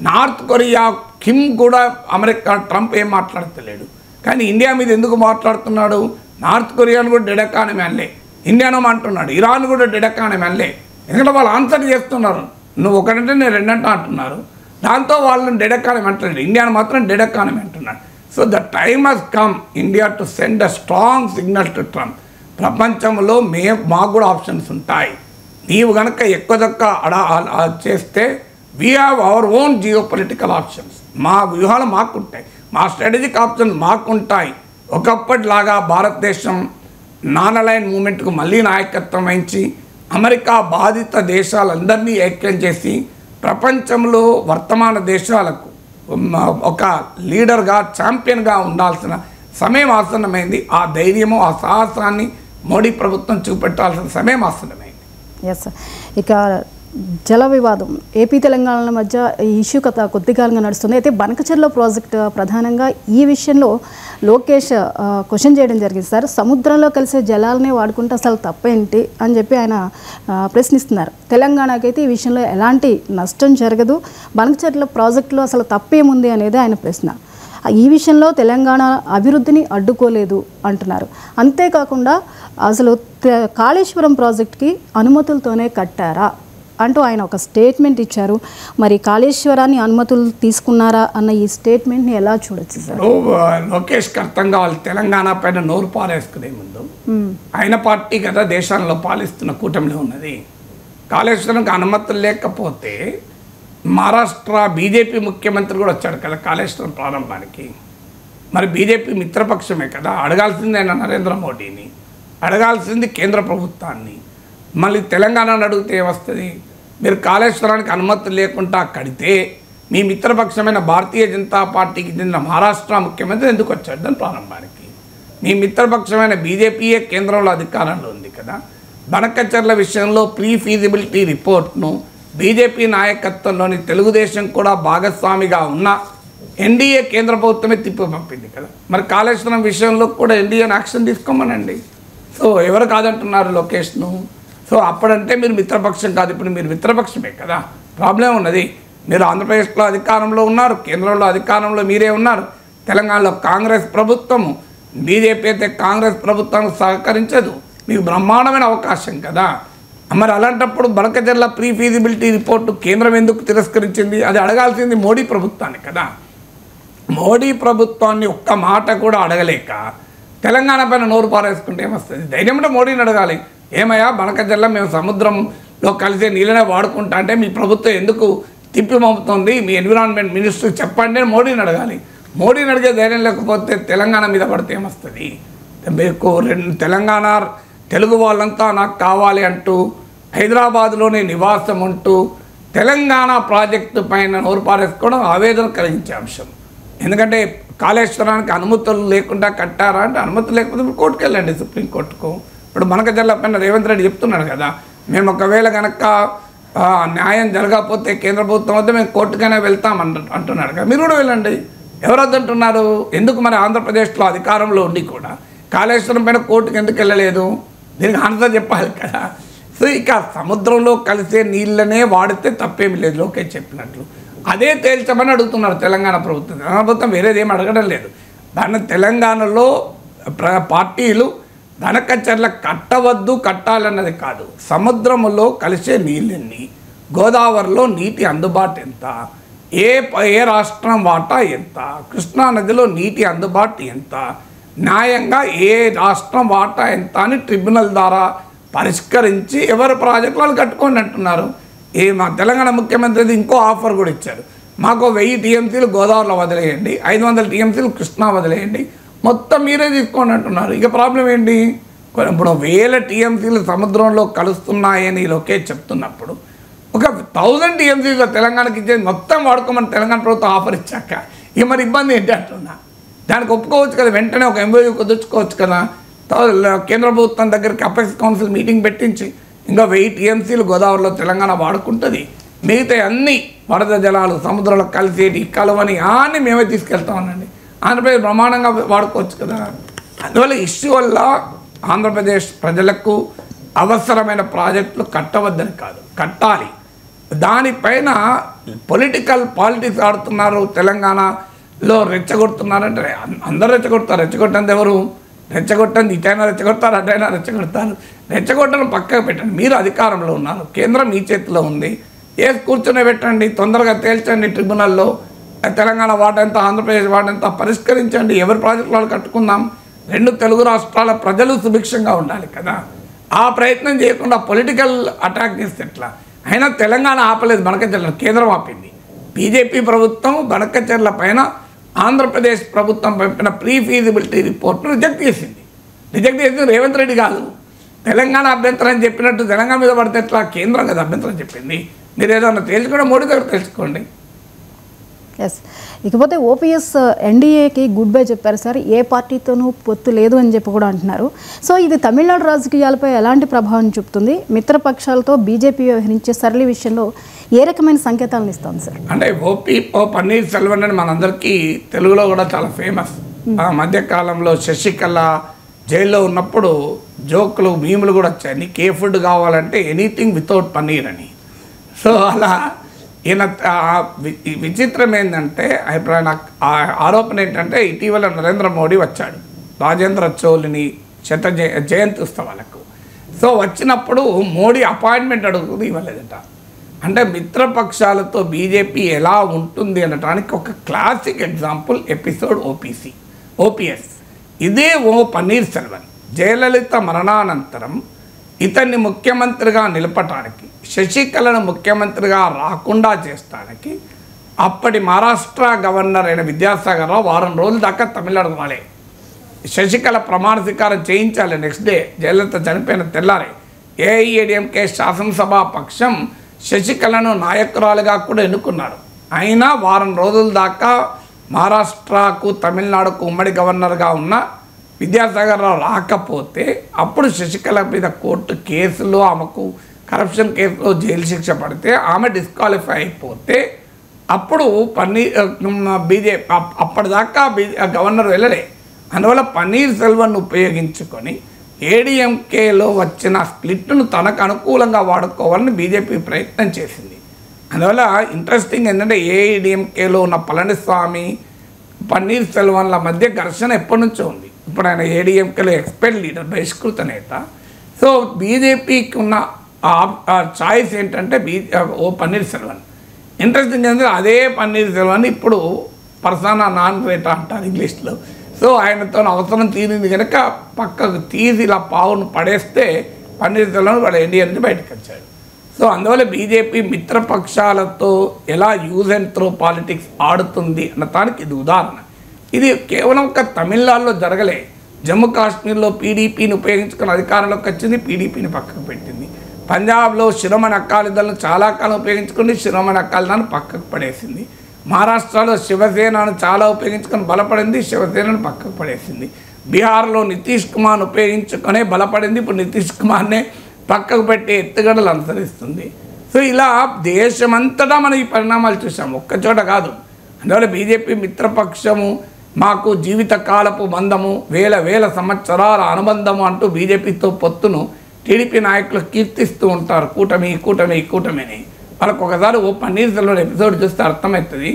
నార్త్ కొరియా కిమ్ కూడా అమెరికా ట్రంప్ ఏం మాట్లాడతలేడు, కానీ ఇండియా మీద ఎందుకు మాట్లాడుతున్నాడు? నార్త్ కొరియాను కూడా డెడ్ ఎకానమీ అనలే, ఇండియాను అంటున్నాడు. ఇరాన్ కూడా డెడ్ ఎకానమీ అనలే, ఎందుకంటే వాళ్ళు ఆన్సర్ చేస్తున్నారు. నువ్వు ఒకటంటే నేను రెండంటే అంటున్నారు. దాంతో వాళ్ళని డెడ్ ఎకానమీ అంటున్నాడు, ఇండియాను మాత్రం డెడ్ ఎకానమీ అంటున్నాడు. So the time has come India to send a strong signal to Trump. ప్రపంచంలో మాకు కూడా ఆప్షన్స్ ఉంటాయి. నీవు కనుక ఎక్కువ తక్కువ చేస్తే we have our own geo political options. మా వ్యూహాలు మాకుంటాయి, మా స్ట్రాటజిక్ ఆప్షన్స్ మాకుంటాయి. ఒకప్పటిలాగా భారతదేశం నాన్ అలైన్ మూమెంట్కు మళ్ళీ నాయకత్వం వహించి అమెరికా బాధిత దేశాలందరినీ ఐక్యం చేసి ప్రపంచంలో వర్తమాన దేశాలకు ఒక లీడర్గా, ఛాంపియన్గా ఉండాల్సిన సమయం ఆసన్నమైంది. ఆ ధైర్యము, ఆ సాహసాన్ని మోడీ ప్రభుత్వం చూపెట్టాల్సిన సమయం ఆసన్నమైంది. Yes sir. ఇక జల వివాదం ఏపీ తెలంగాణల మధ్య ఈ ఇష్యూ కొద్దికాలంగా నడుస్తుంది. అయితే బనకచెర్ల ప్రాజెక్టు ప్రధానంగా ఈ విషయంలో లోకేష్ క్వశ్చన్ చేయడం జరిగింది సార్. సముద్రంలో కలిసే జలాలనే వాడుకుంటే అసలు తప్పేంటి అని చెప్పి ఆయన ప్రశ్నిస్తున్నారు. తెలంగాణకైతే ఈ విషయంలో ఎలాంటి నష్టం జరగదు, బనకచెర్ల ప్రాజెక్టులో అసలు తప్పేముంది అనేది ఆయన ప్రశ్న. ఈ విషయంలో తెలంగాణ అభివృద్ధిని అడ్డుకోలేదు అంటున్నారు. అంతేకాకుండా అసలు కాళేశ్వరం ప్రాజెక్టుకి అనుమతులతోనే కట్టారా అంటూ ఆయన ఒక స్టేట్మెంట్ ఇచ్చారు. మరి కాళేశ్వరాన్ని అనుమతులు తీసుకున్నారా అన్న ఈ స్టేట్మెంట్ని ఎలా చూడొచ్చు సార్? లోకేష్కి అర్థం కావాలి, తెలంగాణ పైన నోరు పారేసుకునే ముందు ఆయన పార్టీ కదా దేశంలో పాలిస్తున్న కూటమిలో ఉన్నది. కాళేశ్వరంకి అనుమతులు లేకపోతే మహారాష్ట్ర బీజేపీ ముఖ్యమంత్రి కూడా వచ్చాడు కదా కాళేశ్వరం ప్రారంభానికి. మరి బీజేపీ మిత్రపక్షమే కదా, అడగాల్సింది ఆయన నరేంద్ర మోడీని, అడగాల్సింది కేంద్ర ప్రభుత్వాన్ని. మళ్ళీ తెలంగాణను అడిగితే వస్తుంది, మీరు కాళేశ్వరానికి అనుమతి లేకుండా కడితే మీ మిత్రపక్షమైన భారతీయ జనతా పార్టీకి చెందిన మహారాష్ట్ర ముఖ్యమంత్రి ఎందుకు వచ్చాడు దాని ప్రారంభానికి? మీ మిత్రపక్షమైన బీజేపీయే కేంద్రంలో అధికారంలో ఉంది కదా. బనకచెర్ల విషయంలో ప్రీ ఫీజిబిలిటీ రిపోర్ట్ను బీజేపీ నాయకత్వంలోని తెలుగుదేశం కూడా భాగస్వామిగా ఉన్న ఎన్డీఏ కేంద్ర ప్రభుత్వమే తిప్పి పంపింది కదా. మరి కాళేశ్వరం విషయంలో కూడా ఎన్డీఏని యాక్షన్ తీసుకోమనండి. సో ఎవరు కాదంటున్నారు లోకేష్ను? సో అప్పుడంటే మీరు మిత్రపక్షం కాదు, ఇప్పుడు మీరు మిత్రపక్షమే కదా. ప్రాబ్లం ఉన్నది, మీరు ఆంధ్రప్రదేశ్లో అధికారంలో ఉన్నారు, కేంద్రంలో అధికారంలో మీరే ఉన్నారు. తెలంగాణలో కాంగ్రెస్ ప్రభుత్వము, బీజేపీ అయితే కాంగ్రెస్ ప్రభుత్వానికి సహకరించదు. మీకు బ్రహ్మాండమైన అవకాశం కదా. మరి అలాంటప్పుడు బనకచెర్ల ప్రీ ఫీజిబిలిటీ రిపోర్టు కేంద్రం ఎందుకు తిరస్కరించింది? అది అడగాల్సింది మోడీ ప్రభుత్వాన్ని కదా. మోడీ ప్రభుత్వాన్ని ఒక్క మాట కూడా అడగలేక తెలంగాణ పైన నోరు పారేసుకుంటే ఏమొస్తుంది? ధైర్యం అంటే మోడీని అడగాలి. ఏమయ్యా బనకచెర్ల మేము సముద్రంలో కలిసే నీళ్ళనే వాడుకుంటా అంటే మీ ప్రభుత్వం ఎందుకు తిప్పి పంపుతుంది, మీ ఎన్విరాన్మెంట్ మినిస్టర్ చెప్పండి అని మోడీని అడగాలి. మోడీని అడిగే ధైర్యం లేకపోతే తెలంగాణ మీద పడితే ఏమొస్తుంది? మీకు తెలంగాణ తెలుగు వాళ్ళంతా నాకు కావాలి అంటూ హైదరాబాద్లోనే నివాసం ఉంటూ తెలంగాణ ప్రాజెక్టు పైన నోరు పారేసుకోవడం ఆవేదన కలిగించే అంశం. ఎందుకంటే కాళేశ్వరానికి అనుమతులు లేకుండా కట్టారా అంటే అనుమతులు లేకపోతే మీరు కోర్టుకు వెళ్ళండి, సుప్రీంకోర్టుకు. ఇప్పుడు బనకచెర్ల పైన రేవంత్ రెడ్డి చెప్తున్నాడు కదా, మేము ఒకవేళ కనుక న్యాయం జరగకపోతే కేంద్ర ప్రభుత్వం వద్ద మేము కోర్టుకైనా వెళ్తాం అంటున్నాడు కదా. మీరు కూడా వెళ్ళండి. ఎవరు వద్దంటున్నారు? ఎందుకు మరి ఆంధ్రప్రదేశ్లో అధికారంలో ఉండి కూడా కాళేశ్వరం పైన కోర్టుకు ఎందుకు వెళ్ళలేదు? దీనికి ఆన్సర్ చెప్పాలి కదా. సో ఇక సముద్రంలో కలిసే నీళ్ళనే వాడితే తప్పేమి లేదు లోకేష్ చెప్పినట్లు. అదే తేల్చమని అడుగుతున్నారు తెలంగాణ ప్రభుత్వం. తెలంగాణ ప్రభుత్వం వేరేది ఏమి అడగడం లేదు. దాన్ని తెలంగాణలో పార్టీలు బనకచెర్ల కట్టవద్దు కట్టాలన్నది కాదు, సముద్రములో కలిసే నీళ్ళెన్ని, గోదావరిలో నీటి అందుబాటు ఎంత, ఏ రాష్ట్రం వాటా ఎంత, కృష్ణానదిలో నీటి అందుబాటు ఎంత, న్యాయంగా ఏ రాష్ట్రం వాటా ఎంత అని ట్రిబ్యునల్ ద్వారా పరిష్కరించి ఎవరి ప్రాజెక్టులు వాళ్ళు కట్టుకోండి అంటున్నారు. మా తెలంగాణ ముఖ్యమంత్రి ఇంకో ఆఫర్ కూడా ఇచ్చారు, మాకు 1000 టీఎంసీలు గోదావరిలో వదిలేయండి, 500 టీఎంసీలు కృష్ణా వదిలేయండి, మొత్తం మీరే తీసుకోండి అంటున్నారు. ఇక ప్రాబ్లం ఏంటి? ఇప్పుడు 1000 టీఎంసీలు సముద్రంలో కలుస్తున్నాయని లోకేష్ చెప్తున్నప్పుడు ఒక 1000 టీఎంసీలో తెలంగాణకి ఇచ్చేది మొత్తం వాడుకోమని తెలంగాణ ప్రభుత్వం ఆఫర్ ఇచ్చాక ఇక మరి ఇబ్బంది ఏంటి అంటున్నా. దానికి ఒప్పుకోవచ్చు కదా, వెంటనే ఒక ఎంఓయూ కుదుర్చుకోవచ్చు కదా. కేంద్ర ప్రభుత్వం దగ్గరికి అపెక్స్ కౌన్సిల్ మీటింగ్ పెట్టించి ఇంకా 1000 టీఎంసీలు గోదావరిలో తెలంగాణ వాడుకుంటుంది, మిగతా అన్ని వరద జలాలు సముద్రంలో కలిసేటి కలవని అన్నీ మేమే తీసుకెళ్తామనండి, ఆంధ్రప్రదేశ్ బ్రహ్మాండంగా వాడుకోవచ్చు కదా. అందువల్ల ఇష్యూ వల్ల ఆంధ్రప్రదేశ్ ప్రజలకు అవసరమైన ప్రాజెక్టులు కట్టవద్దని కాదు, కట్టాలి. దానిపైన పాలిటిక్స్ ఆడుతున్నారు, తెలంగాణలో రెచ్చగొడుతున్నారంటే అందరూ రెచ్చగొడతారు. రెచ్చగొట్టంది ఎవరు? రెచ్చగొట్టండి ఇటైనా రెచ్చగొడతారు, అటైనా రెచ్చగొడతారు. రెచ్చగొట్టడం పక్కకు పెట్టండి. మీరు అధికారంలో ఉన్నారు, కేంద్రం మీ చేతిలో ఉంది, కూర్చొని పెట్టండి, తొందరగా తేల్చండి ట్రిబ్యునల్లో. తెలంగాణ వాటంతా ఆంధ్రప్రదేశ్ వాటంతా పరిష్కరించండి, ఎవరి ప్రాజెక్టులు వాళ్ళు కట్టుకుందాం. 2 తెలుగు రాష్ట్రాల ప్రజలు సుభిక్షంగా ఉండాలి కదా. ఆ ప్రయత్నం చేయకుండా పొలిటికల్ అటాక్ చేస్తే ఎట్లా? అయినా తెలంగాణ ఆపలేదు, బనకచెర్ల కేంద్రం ఆపింది. బీజేపీ ప్రభుత్వం బనకచెర్ల పైన ఆంధ్రప్రదేశ్ ప్రభుత్వం పంపిన ప్రీ ఫీజిబిలిటీ రిపోర్ట్ను రిజెక్ట్ చేసింది. రేవంత్ రెడ్డి కాదు, తెలంగాణ అభ్యంతరం చెప్పినట్టు తెలంగాణ మీద పడితే ఎట్లా? కేంద్రం కదా అభ్యంతరం చెప్పింది. మీరు ఏదన్నా తెలుసుకోండి, మోడీ దగ్గర తెలుసుకోండి. ఎస్. ఇకపోతే ఓపీఎస్ ఎన్డీఏకి గుడ్ బై చెప్పారు సార్, ఏ పార్టీతోనూ పొత్తు లేదు అని చెప్పి కూడా అంటున్నారు. సో ఇది తమిళనాడు రాజకీయాలపై ఎలాంటి ప్రభావం చూపుతుంది? మిత్రపక్షాలతో బీజేపీ వ్యవహరించే సరళి విషయంలో ఏ రకమైన సంకేతాలను ఇస్తుంది సార్? అంటే పన్నీర్ సెల్వన్ అని మనందరికీ తెలుగులో కూడా చాలా ఫేమస్. ఆ మధ్యకాలంలో శశికళ జైల్లో ఉన్నప్పుడు జోకులు మీములు కూడా వచ్చాయి, నీకు ఏ ఫుడ్ కావాలంటే ఎనీథింగ్ వితౌట్ పన్నీర్ అని. సో అలా ఈయన విచిత్రం ఏంటంటే ఆరోపణ ఏంటంటే ఇటీవల నరేంద్ర మోడీ వచ్చాడు రాజేంద్ర చోళుని జయంతి ఉత్సవాలకు. సో వచ్చినప్పుడు మోడీ అపాయింట్మెంట్ అడుగుతుంది, ఇవ్వలేదట. అంటే మిత్రపక్షాలతో బీజేపీ ఎలా ఉంటుంది అనడానికి ఒక క్లాసిక్ ఎగ్జాంపుల్ ఎపిసోడ్ ఓపీఎస్. ఇదే పన్నీర్ సెల్వన్ జయలలిత మరణానంతరం ఇతన్ని ముఖ్యమంత్రిగా నిలపటానికి, శశికళను ముఖ్యమంత్రిగా రాకుండా చేస్తానికి అప్పటి మహారాష్ట్ర గవర్నర్ అయిన విద్యాసాగర్ రావు వారం రోజుల దాకా తమిళనాడు రాలే. శశికళ ప్రమాణ స్వీకారం చేయించాలి. నెక్స్ట్ డే జయలలిత చనిపోయిన తెల్లారే ఏఐఏడీఎంకే శాసనసభా పక్షం శశికళను నాయకురాలుగా కూడా ఎన్నుకున్నారు. అయినా వారం రోజుల దాకా మహారాష్ట్రకు తమిళనాడుకు ఉమ్మడి గవర్నర్గా ఉన్న విద్యాసాగర్ రావు రాకపోతే అప్పుడు శశికళ మీద కోర్టు కేసులో ఆమెకు కరప్షన్ కేసులో జైలు శిక్ష పడితే ఆమె డిస్క్వాలిఫై అయిపోతే అప్పుడు బీజేపీ అప్పటిదాకా గవర్నర్ వెళ్ళలే. అందువల్ల పన్నీర్ సెల్వన్ ఉపయోగించుకొని ఏడీఎంకేలో వచ్చిన స్ప్లిట్ను తనకు అనుకూలంగా వాడుకోవాలని బీజేపీ ప్రయత్నం చేసింది. అందువల్ల ఇంట్రెస్టింగ్ ఏంటంటే ఏఐడిఎంకేలో ఉన్న పళనిస్వామి పన్నీర్ సెల్వన్ల మధ్య ఘర్షణ ఎప్పటి నుంచో ఉంది. ఇప్పుడు ఆయన ఏడీఎంకేలో ఎక్స్పర్ట్ లీడర్, బహిష్కృత నేత. సో బీజేపీకి ఉన్న చాయిస్ ఏంటంటే పన్నీర్ సెల్వన్. ఇంట్రెస్టింగ్ ఏంటంటే అదే పన్నీర్ సెల్వన్ ఇప్పుడు పర్సనా నాన్ గ్రేటా అంటారు ఇంగ్లీష్లో. సో ఆయనతో అవసరం తీరింది కనుక పక్కకు తీసి ఇలా పావును పడేస్తే పన్నీర్ సెల్వన్ వాడు ఎన్డీఏ నుంచి బయటకు వచ్చాడు. సో అందువల్ల బీజేపీ మిత్రపక్షాలతో ఎలా యూజ్ అండ్ త్రో పాలిటిక్స్ ఆడుతుంది అన్నదానికి ఇది ఉదాహరణ. ఇది కేవలం ఒక తమిళనాడులో జరగలే. జమ్మూ కాశ్మీర్లో పీడీపీని ఉపయోగించుకుని అధికారంలోకి వచ్చింది, పీడీపీని పక్కకు పెట్టింది. పంజాబ్లో శిరోమణి అకాలీదళను చాలా కాలం ఉపయోగించుకుని శిరోమణి అకాలీదళను పక్కకు పడేసింది. మహారాష్ట్రలో శివసేనను చాలా ఉపయోగించుకొని బలపడింది, శివసేనను పక్కకు పడేసింది. బీహార్లో నితీష్ కుమార్ను ఉపయోగించుకునే బలపడింది, ఇప్పుడు నితీష్ కుమార్నే పక్కకు పెట్టి ఎత్తుగడలు అనుసరిస్తుంది. సో ఇలా దేశమంతటా మనం ఈ పరిణామాలు చూసాం, ఒక్కచోట కాదు. అందువల్ల బీజేపీ మిత్రపక్షము మాకు జీవితకాలపు బంధము, వేల సంవత్సరాల అనుబంధము అంటూ బీజేపీతో పొత్తును టీడీపీ నాయకులు కీర్తిస్తూ ఉంటారు. కూటమిని వాళ్ళకు ఒకసారి పన్నీర్ సెల్వన్ ఎపిసోడ్ చూస్తే అర్థమవుతుంది.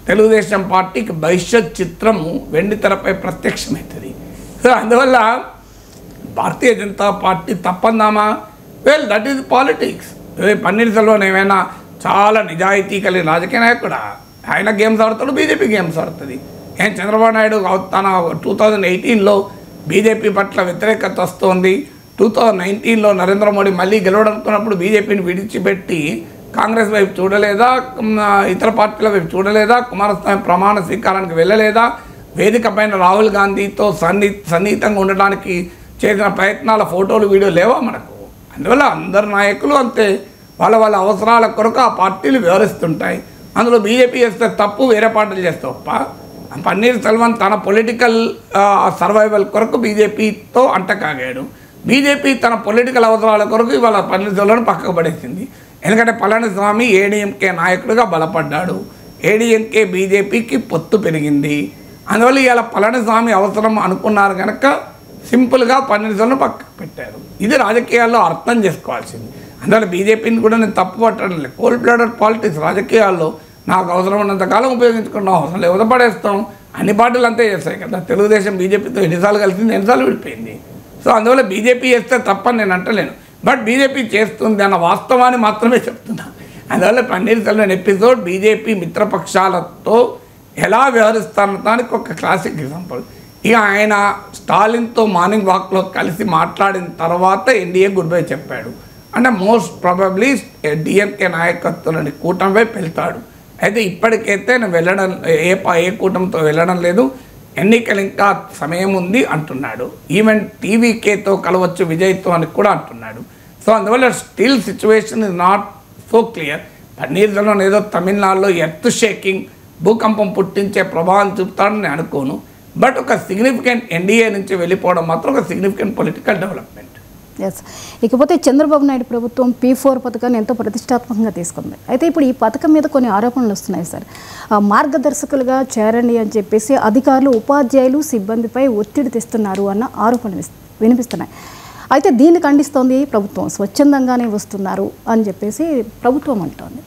తెలుగుదేశం పార్టీకి భవిష్యత్ చిత్రము వెండి తెరపై ప్రత్యక్షమవుతుంది. సో అందువల్ల భారతీయ జనతా పార్టీ తప్పందామా? Well, that is politics. Panneer Selvam ఏమైనా చాలా నిజాయితీ కలిగిన రాజకీయ నాయకుడా? ఆయన గేమ్స్ ఆడుతాడు, బీజేపీ గేమ్స్ ఆడుతుంది. ఏం చంద్రబాబు నాయుడు తన 2018లో బీజేపీ పట్ల వ్యతిరేకత వస్తోంది, 2019లో నరేంద్ర మోడీ మళ్ళీ గెలవడుతున్నప్పుడు బీజేపీని విడిచిపెట్టి కాంగ్రెస్ వైపు చూడలేదా? ఇతర పార్టీల వైపు చూడలేదా? కుమారస్వామి ప్రమాణ స్వీకారానికి వెళ్ళలేదా? వేదిక పైన రాహుల్ గాంధీతో సన్నిహితంగా ఉండడానికి చేసిన ప్రయత్నాల ఫోటోలు, వీడియోలు లేవా మనకు? అందువల్ల అందరు నాయకులు అంతే, వాళ్ళ వాళ్ళ అవసరాల కొరకు ఆ పార్టీలు వ్యవహరిస్తుంటాయి. అందులో బీజేపీ చేస్తే తప్పు, వేరే పార్టీలు చేస్తే తప్ప. పన్నీర్ సెల్వం తన పొలిటికల్ సర్వైవల్ కొరకు బీజేపీతో అంటకాగాడు. బీజేపీ తన పొలిటికల్ అవసరాల కొరకు ఇవాళ పన్నీర్ సెల్వం పక్కకు పడేసింది. ఎందుకంటే పళనిస్వామి ఏడీఎంకే నాయకుడిగా బలపడ్డాడు, ఏడీఎంకే బీజేపీకి పొత్తు పెరిగింది. అందువల్ల ఇవాళ పళనిస్వామి అవసరం అనుకున్నారు కనుక సింపుల్గా పన్నీర్ సెల్వం పక్కకు పెట్టారు. ఇది రాజకీయాల్లో అర్థం చేసుకోవాల్సింది. అందువల్ల బీజేపీని కూడా నేను తప్పు పట్టడం లేదు. కోల్డ్ బ్లడెడ్ పాలిటిక్స్ రాజకీయాల్లో నాకు అవసరం ఉన్నంతకాలం ఉపయోగించుకున్నాం, అవసరం లేదు పడేస్తాం. అన్ని పార్టీలు అంతే చేస్తాయి కదా. తెలుగుదేశం బీజేపీతో ఎన్నిసార్లు కలిసింది, ఎన్నిసార్లు విడిపోయింది. సో అందువల్ల బీజేపీ చేస్తే తప్పని నేను అంటలేను, బట్ బీజేపీ చేస్తుంది అన్న వాస్తవాన్ని మాత్రమే చెప్తున్నా. అందువల్ల పన్నీర్ సెల్వం ఎపిసోడ్ బీజేపీ మిత్రపక్షాలతో ఎలా వ్యవహరిస్తారన్న దానికి ఒక క్లాసిక్ ఎగ్జాంపుల్. ఇక ఆయన స్టాలిన్తో మార్నింగ్ వాక్లో కలిసి మాట్లాడిన తర్వాత ఎన్డీఏ గుడ్ బై చెప్పాడు. అంటే మోస్ట్ ప్రాబబ్లీ డిఎంకే నాయకత్వంలోని కూటమి వైపు వెళ్తాడు. అయితే ఇప్పటికైతే నేను వెళ్ళడం ఏ కూటమితో వెళ్ళడం లేదు, ఎన్నికలు ఇంకా సమయం ఉంది అంటున్నాడు. ఈవెన్ టీవీకేతో కలవచ్చు విజయ్తో అని కూడా అంటున్నాడు. సో అందువల్ల still situation is not so clear. Paneer Selvam ఏదో తమిళనాడులో ఎర్త్ షేకింగ్, భూకంపం పుట్టించే ప్రభావం చూపుతాడని నేను అనుకోను. బట్ ఒక సిగ్నిఫికెంట్ ఎన్డీఏ నుంచి వెళ్ళిపోవడం మాత్రం ఒక సిగ్నిఫికెంట్ పొలిటికల్ డెవలప్మెంట్. ఎస్. ఇకపోతే చంద్రబాబు నాయుడు ప్రభుత్వం P4 పథకాన్ని ఎంతో ప్రతిష్టాత్మకంగా తీసుకుంది. అయితే ఇప్పుడు ఈ పథకం మీద కొన్ని ఆరోపణలు వస్తున్నాయి సార్. మార్గదర్శకులుగా చేరండి అని చెప్పేసి అధికారులు, ఉపాధ్యాయులు, సిబ్బందిపై ఒత్తిడి తెస్తున్నారు అన్న ఆరోపణలు వినిపిస్తున్నాయి. అయితే దీన్ని ఖండిస్తోంది ప్రభుత్వం. స్వచ్ఛందంగానే వస్తున్నారు అని చెప్పేసి ప్రభుత్వం అంటోంది.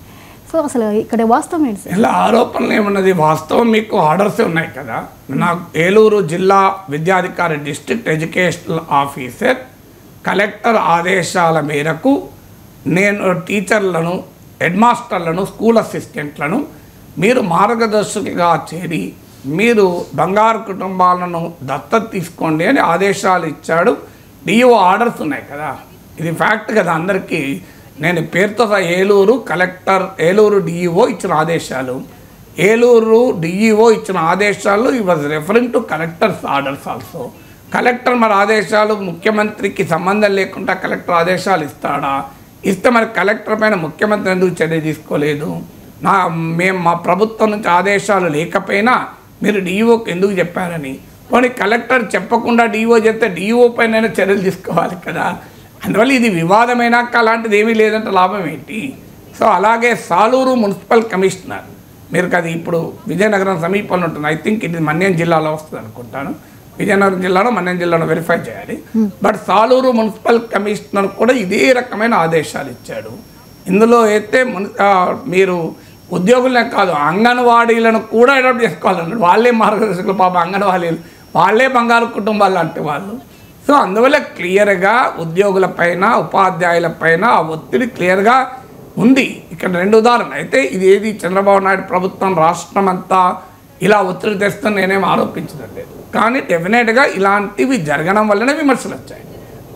సో అసలు ఇక్కడ వాస్తవం ఏంటి సార్? ఇలా ఆరోపణలు ఏమన్నది వాస్తవం, మీకు ఆర్డర్సే ఉన్నాయి కదా. నాకు ఏలూరు జిల్లా విద్యాధికారి, డిస్ట్రిక్ట్ ఎడ్యుకేషనల్ ఆఫీసర్, కలెక్టర్ ఆదేశాల మేరకు నేను టీచర్లను, హెడ్ మాస్టర్లను, స్కూల్ అసిస్టెంట్లను మీరు మార్గదర్శకులుగా చేరి మీరు బంగారు కుటుంబాలను దత్తత తీసుకోండి అని ఆదేశాలు ఇచ్చాడు. డిఓ ఆర్డర్స్ ఉన్నాయి కదా, ఇది ఫ్యాక్ట్ కదా అందరికీ. నేను పేరుతో ఏలూరు కలెక్టర్, ఏలూరు డిఈఓ ఇచ్చిన ఆదేశాలు, ఏలూరు డిఈఓ ఇచ్చిన ఆదేశాలు ఈ was referring to collectors orders also. Collector మరి ఆదేశాలు ముఖ్యమంత్రికి సంబంధం లేకుండా కలెక్టర్ ఆదేశాలు ఇస్తాడా? ఇస్తే మరి కలెక్టర్ పైన ముఖ్యమంత్రి ఎందుకు చర్య తీసుకోలేదు? మేము మా ప్రభుత్వం నుంచి ఆదేశాలు లేకపోయినా మీరు డిఈఓకి ఎందుకు చెప్పారని. పోనీ కలెక్టర్ చెప్పకుండా డిఈఓ చెప్తే డిఈఓ పైన చర్యలు తీసుకోవాలి కదా. అందువల్ల ఇది వివాదమైనాక అలాంటిది ఏమీ లేదంటే లాభం ఏంటి? సో అలాగే సాలూరు మున్సిపల్ కమిషనర్, మీరు అది ఇప్పుడు విజయనగరం సమీపంలో ఉంటుంది, ఐ థింక్ ఇది మన్యం జిల్లాలో వస్తుంది అనుకుంటాను. విజయనగరం జిల్లాలో, మన్యం జిల్లాలో వెరిఫై చేయాలి. బట్ సాలూరు మున్సిపల్ కమిషనర్ కూడా ఇదే రకమైన ఆదేశాలు ఇచ్చాడు. ఇందులో అయితే మీరు ఉద్యోగులనే కాదు, అంగన్వాడీలను కూడా అడాప్ట్ చేసుకోవాలన్నాడు. వాళ్ళే మార్గదర్శకులు పాప, అంగన్వాడీలు వాళ్ళే బంగారు కుటుంబాలు లాంటి వాళ్ళు. సో అందువల్ల క్లియర్గా ఉద్యోగులపైన, ఉపాధ్యాయులపైన ఆ ఒత్తిడి క్లియర్గా ఉంది. ఇక్కడ రెండు ఉదాహరణ అయితే ఇది ఏది చంద్రబాబు నాయుడు ప్రభుత్వం రాష్ట్రం అంతా ఇలా ఒత్తిడి తెస్తుందని నేనేం ఆరోపించడం లేదు. కానీ డెఫినెట్గా ఇలాంటివి జరగడం వల్లనే విమర్శలు వచ్చాయి.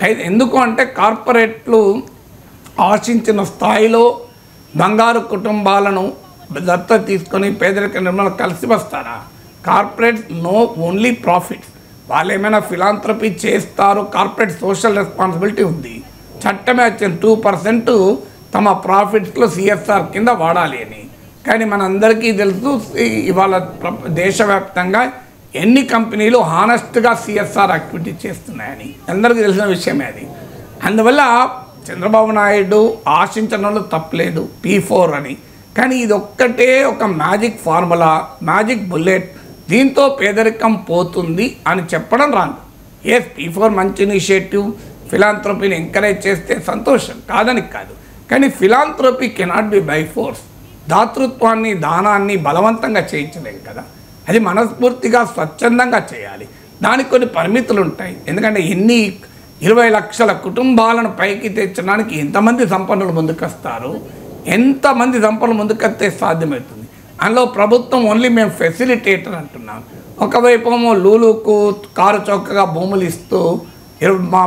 అయితే ఎందుకు అంటే కార్పొరేట్లు ఆశించిన స్థాయిలో బంగారు కుటుంబాలను దత్తత తీసుకొని పేదరిక నిర్మూలన కలిసి వస్తారా? Corporates no only profits. వాళ్ళు ఏమైనా ఫిలాంథ్రపీ చేస్తారు, కార్పొరేట్ సోషల్ రెస్పాన్సిబిలిటీ ఉంది. చట్టమే వచ్చింది 2% తమ ప్రాఫిట్స్లో సిఎస్ఆర్ కింద వాడాలి అని. కానీ మనందరికీ తెలుసు ఇవాళ దేశవ్యాప్తంగా ఎన్ని కంపెనీలు హానెస్ట్గా సిఎస్ఆర్ యాక్టివిటీ చేస్తున్నాయని అందరికీ తెలిసిన విషయమే అది. అందువల్ల చంద్రబాబు నాయుడు ఆశించడంలో తప్పలేదు P4 అని. కానీ ఇది ఒక్కటే ఒక మ్యాజిక్ ఫార్ములా, మ్యాజిక్ బుల్లెట్, దీంతో పేదరికం పోతుంది అని చెప్పడం రాదు. ఎస్, P4 మంచి ఇనిషియేటివ్, ఫిలాంథ్రపీని ఎంకరేజ్ చేస్తే సంతోషం, కాదని కాదు. కానీ philanthropy cannot be by force. దాతృత్వాన్ని, దానాన్ని బలవంతంగా చేయించలేం కదా. అది మనస్ఫూర్తిగా స్వచ్ఛందంగా చేయాలి. దానికి కొన్ని పరిమితులు ఉంటాయి. ఎందుకంటే 20 లక్షల కుటుంబాలను పైకి తెచ్చడానికి ఎంతమంది సంపన్నులు ముందుకొస్తారు, ఎంతమంది సంపన్నులు ముందుకొస్తే సాధ్యమవుతుంది. అందులో ప్రభుత్వం ఓన్లీ మేము ఫెసిలిటేటర్ అంటున్నాం. ఒకవైపు లూలుకు కారు చౌకగా భూములు ఇస్తూ మా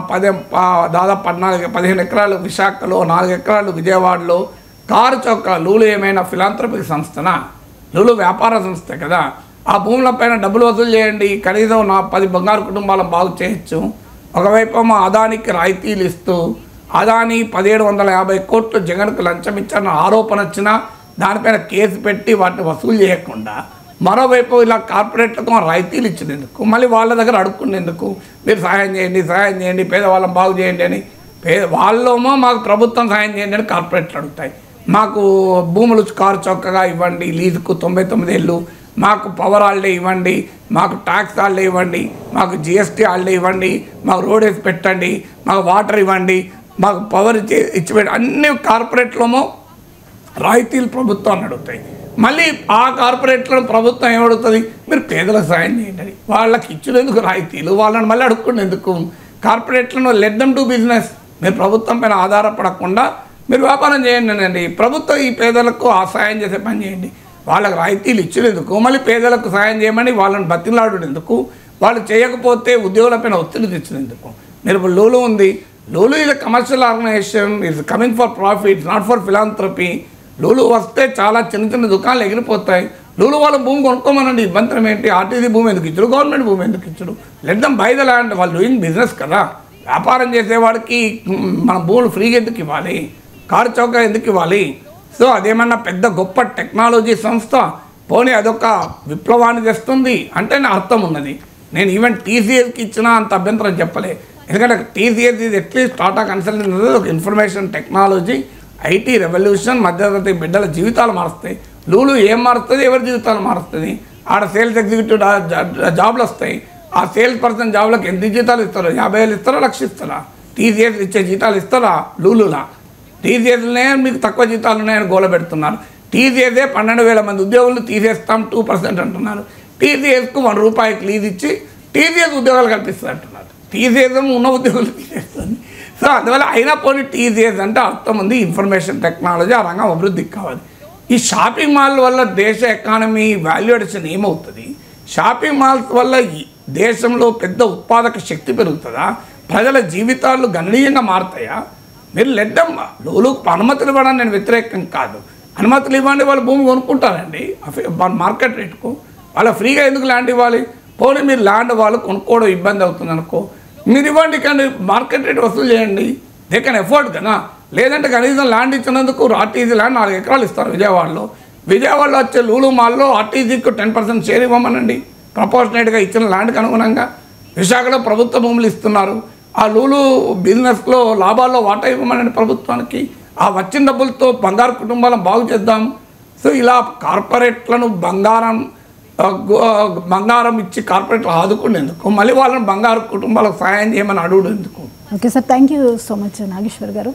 దాదాపు 15 ఎకరాలు విశాఖలో, 4 ఎకరాలు విజయవాడలో కారు చౌక. లూలు ఏమైనా ఫిలాంథ్రపిక్ సంస్థనా? లూలు వ్యాపార సంస్థ కదా. ఆ భూములపైన డబ్బులు వసూలు చేయండి, కనీసం నా 10 బంగారు కుటుంబాలను బాగు చేయొచ్చు. ఒకవైపు అదానికి రాయితీలు ఇస్తూ అదాని 1750 కోట్లు జగన్కు లంచం ఇచ్చారన్న ఆరోపణ వచ్చినా దానిపైన కేసు పెట్టి వాటిని వసూలు చేయకుండా, మరోవైపు ఇలా కార్పొరేట్లకు రాయితీలు ఇచ్చినందుకు, మళ్ళీ వాళ్ళ దగ్గర అడుక్కునేందుకు మీరు సహాయం చేయండి, పేదవాళ్ళని బాగు చేయండి అని. వాళ్ళేమో మాకు ప్రభుత్వం సహాయం చేయండి అని కార్పొరేట్లు అడుగుతాయి. మాకు భూములు కారు చౌకగా ఇవ్వండి, లీజుకు 99 ఏళ్ళు, మాకు పవర్ హాలిడే ఇవ్వండి, మాకు ట్యాక్స్ హాలిడే ఇవ్వండి, మాకు జిఎస్టీ హాలిడే ఇవ్వండి, మాకు రోడ్ వేసి పెట్టండి, మాకు వాటర్ ఇవ్వండి, మాకు పవర్ ఇచ్చిపెట్టి అన్ని కార్పొరేట్లేమో రాయితీలు ప్రభుత్వాన్ని అడుగుతాయి. మళ్ళీ ఆ కార్పొరేట్లను ప్రభుత్వం ఏమడుగుతుంది, మీరు పేదలకు సాయం చేయండి అని. వాళ్ళకి ఇచ్చినందుకు రాయితీలు, వాళ్ళని మళ్ళీ అడుక్కునేందుకు. కార్పొరేట్లను లెట్ దెమ్ టు బిజినెస్. మీరు ప్రభుత్వం పైన ఆధారపడకుండా మీరు వ్యాపారం చేయండి అండి. ప్రభుత్వం ఈ పేదలకు ఆ సాయం చేసే పని చేయండి. వాళ్ళకి రాయితీలు ఇచ్చినందుకు మళ్ళీ పేదలకు సాయం చేయమని వాళ్ళని బతిలాడేందుకు, వాళ్ళు చేయకపోతే ఉద్యోగులపైన ఒత్తిడి తెచ్చినందుకు. మీరు లూలు ఉంది, లూలు ఇది commercial organization, is coming for profit, not for philanthropy. Lulu వస్తే చాలా చిన్న దుకాణాలు ఎగిరిపోతాయి. లూలు వాళ్ళ భూమి కొనుక్కోమనండి, ఇబ్బంది ఏంటి? ఆర్టీసీ భూమి ఎందుకు ఇచ్చారు, గవర్నమెంట్ భూమి ఎందుకు ఇచ్చారు? Let them by the land. వాళ్ళు డూయింగ్ బిజినెస్ కదా. వ్యాపారం చేసేవాడికి మన భూములు ఫ్రీగా ఎందుకు ఇవ్వాలి, కారు చౌక ఎందుకు ఇవ్వాలి? సో అదేమన్నా పెద్ద గొప్ప టెక్నాలజీ సంస్థ, పోనీ అదొక విప్లవాన్ని తెస్తుంది అంటే నా అర్థం ఉన్నది. నేను ఈవెన్ టీసీఎస్కి ఇచ్చినా అంత అభ్యంతరం చెప్పలే. ఎందుకంటే టీసీఎస్ ఇది అట్లీస్ట్ టాటా కన్సల్టెన్సీ ఒక ఇన్ఫర్మేషన్ టెక్నాలజీ, ఐటీ రెవల్యూషన్, మధ్యతరగతి బిడ్డల జీవితాలు మారుస్తాయి. లూలు ఏం మారుస్తుంది, ఎవరి జీవితాలు మారుస్తుంది? ఆడ సేల్స్ ఎగ్జిక్యూటివ్ జాబ్లు వస్తాయి. ఆ సేల్స్ పర్సన్ జాబ్లకు ఎంత జీతాలు ఇస్తారో, 50,000 ఇస్తారా, 1,00,000 ఇస్తారా? టీసీఎస్ ఇచ్చే జీతాలు ఇస్తారా లూలులా? టీసీఎస్లనే మీకు తక్కువ జీతాలు ఉన్నాయని గోల పెడుతున్నారు. టీసీఎస్ఏ 12,000 మంది ఉద్యోగులు తీసేస్తాం 2% అంటున్నారు. టీసీఎస్కు ₹1 లీజ్ ఇచ్చి టీసీఎస్ ఉద్యోగాలు కల్పిస్తుంది అంటున్నారు. టీసీఎస్ ఉన్న ఉద్యోగులు తీసేస్తుంది. సో అందువల్ల అయినా పోనీ టీసీఎస్ అంటే అర్థం ఉంది, ఇన్ఫర్మేషన్ టెక్నాలజీ ఆ రంగం అభివృద్ధికి కావాలి. ఈ షాపింగ్ మాల్ వల్ల దేశ ఎకానమీ వాల్యుయేషన్ ఏమవుతుంది? షాపింగ్ మాల్స్ వల్ల దేశంలో పెద్ద ఉత్పాదక శక్తి పెరుగుతుందా? ప్రజల జీవితాలు గణనీయంగా మారుతాయా? మీరు లెడ్డం లోలుకు అనుమతులు ఇవ్వడానికి నేను వ్యతిరేకం కాదు. అనుమతులు ఇవ్వండి, వాళ్ళు భూమి కొనుక్కుంటారండి మార్కెట్ రేటుకు. వాళ్ళ ఫ్రీగా ఎందుకు ల్యాండ్ ఇవ్వాలి? పోనీ మీరు ల్యాండ్ వాళ్ళు కొనుక్కోవడం ఇబ్బంది అవుతుంది అనుకో, మీరు ఇవ్వండి, కానీ మార్కెట్ రేట్ వసూలు చేయండి. దే కెన్ ఎఫోర్డ్ కదా. లేదంటే కనీసం ల్యాండ్ ఇచ్చినందుకు ఆర్టీసీ ల్యాండ్ 4 ఎకరాలు ఇస్తారు విజయవాడలో వచ్చే లూలు మాల్లో ఆర్టీసీకి 10% షేర్ ఇవ్వమనండి, ప్రపోర్షనేట్గా ఇచ్చిన ల్యాండ్కి అనుగుణంగా. విశాఖలో ప్రభుత్వ భూములు ఇస్తున్నారు, ఆ లూలు బిజినెస్లో లాభాల్లో వాటా ఇవ్వమనండి ప్రభుత్వానికి. ఆ వచ్చిన డబ్బులతో బంగారు కుటుంబాలను బాగు చేద్దాం. సో ఇలా కార్పొరేట్లను బంగారం ఇచ్చి కార్పొరేట్లు ఆదుకునేందుకు, మళ్ళీ వాళ్ళని బంగారు కుటుంబాలకు సహాయం చేయమని అడుగుడు ఎందుకు? Okay sir, thank you so much Nageshwar గారు.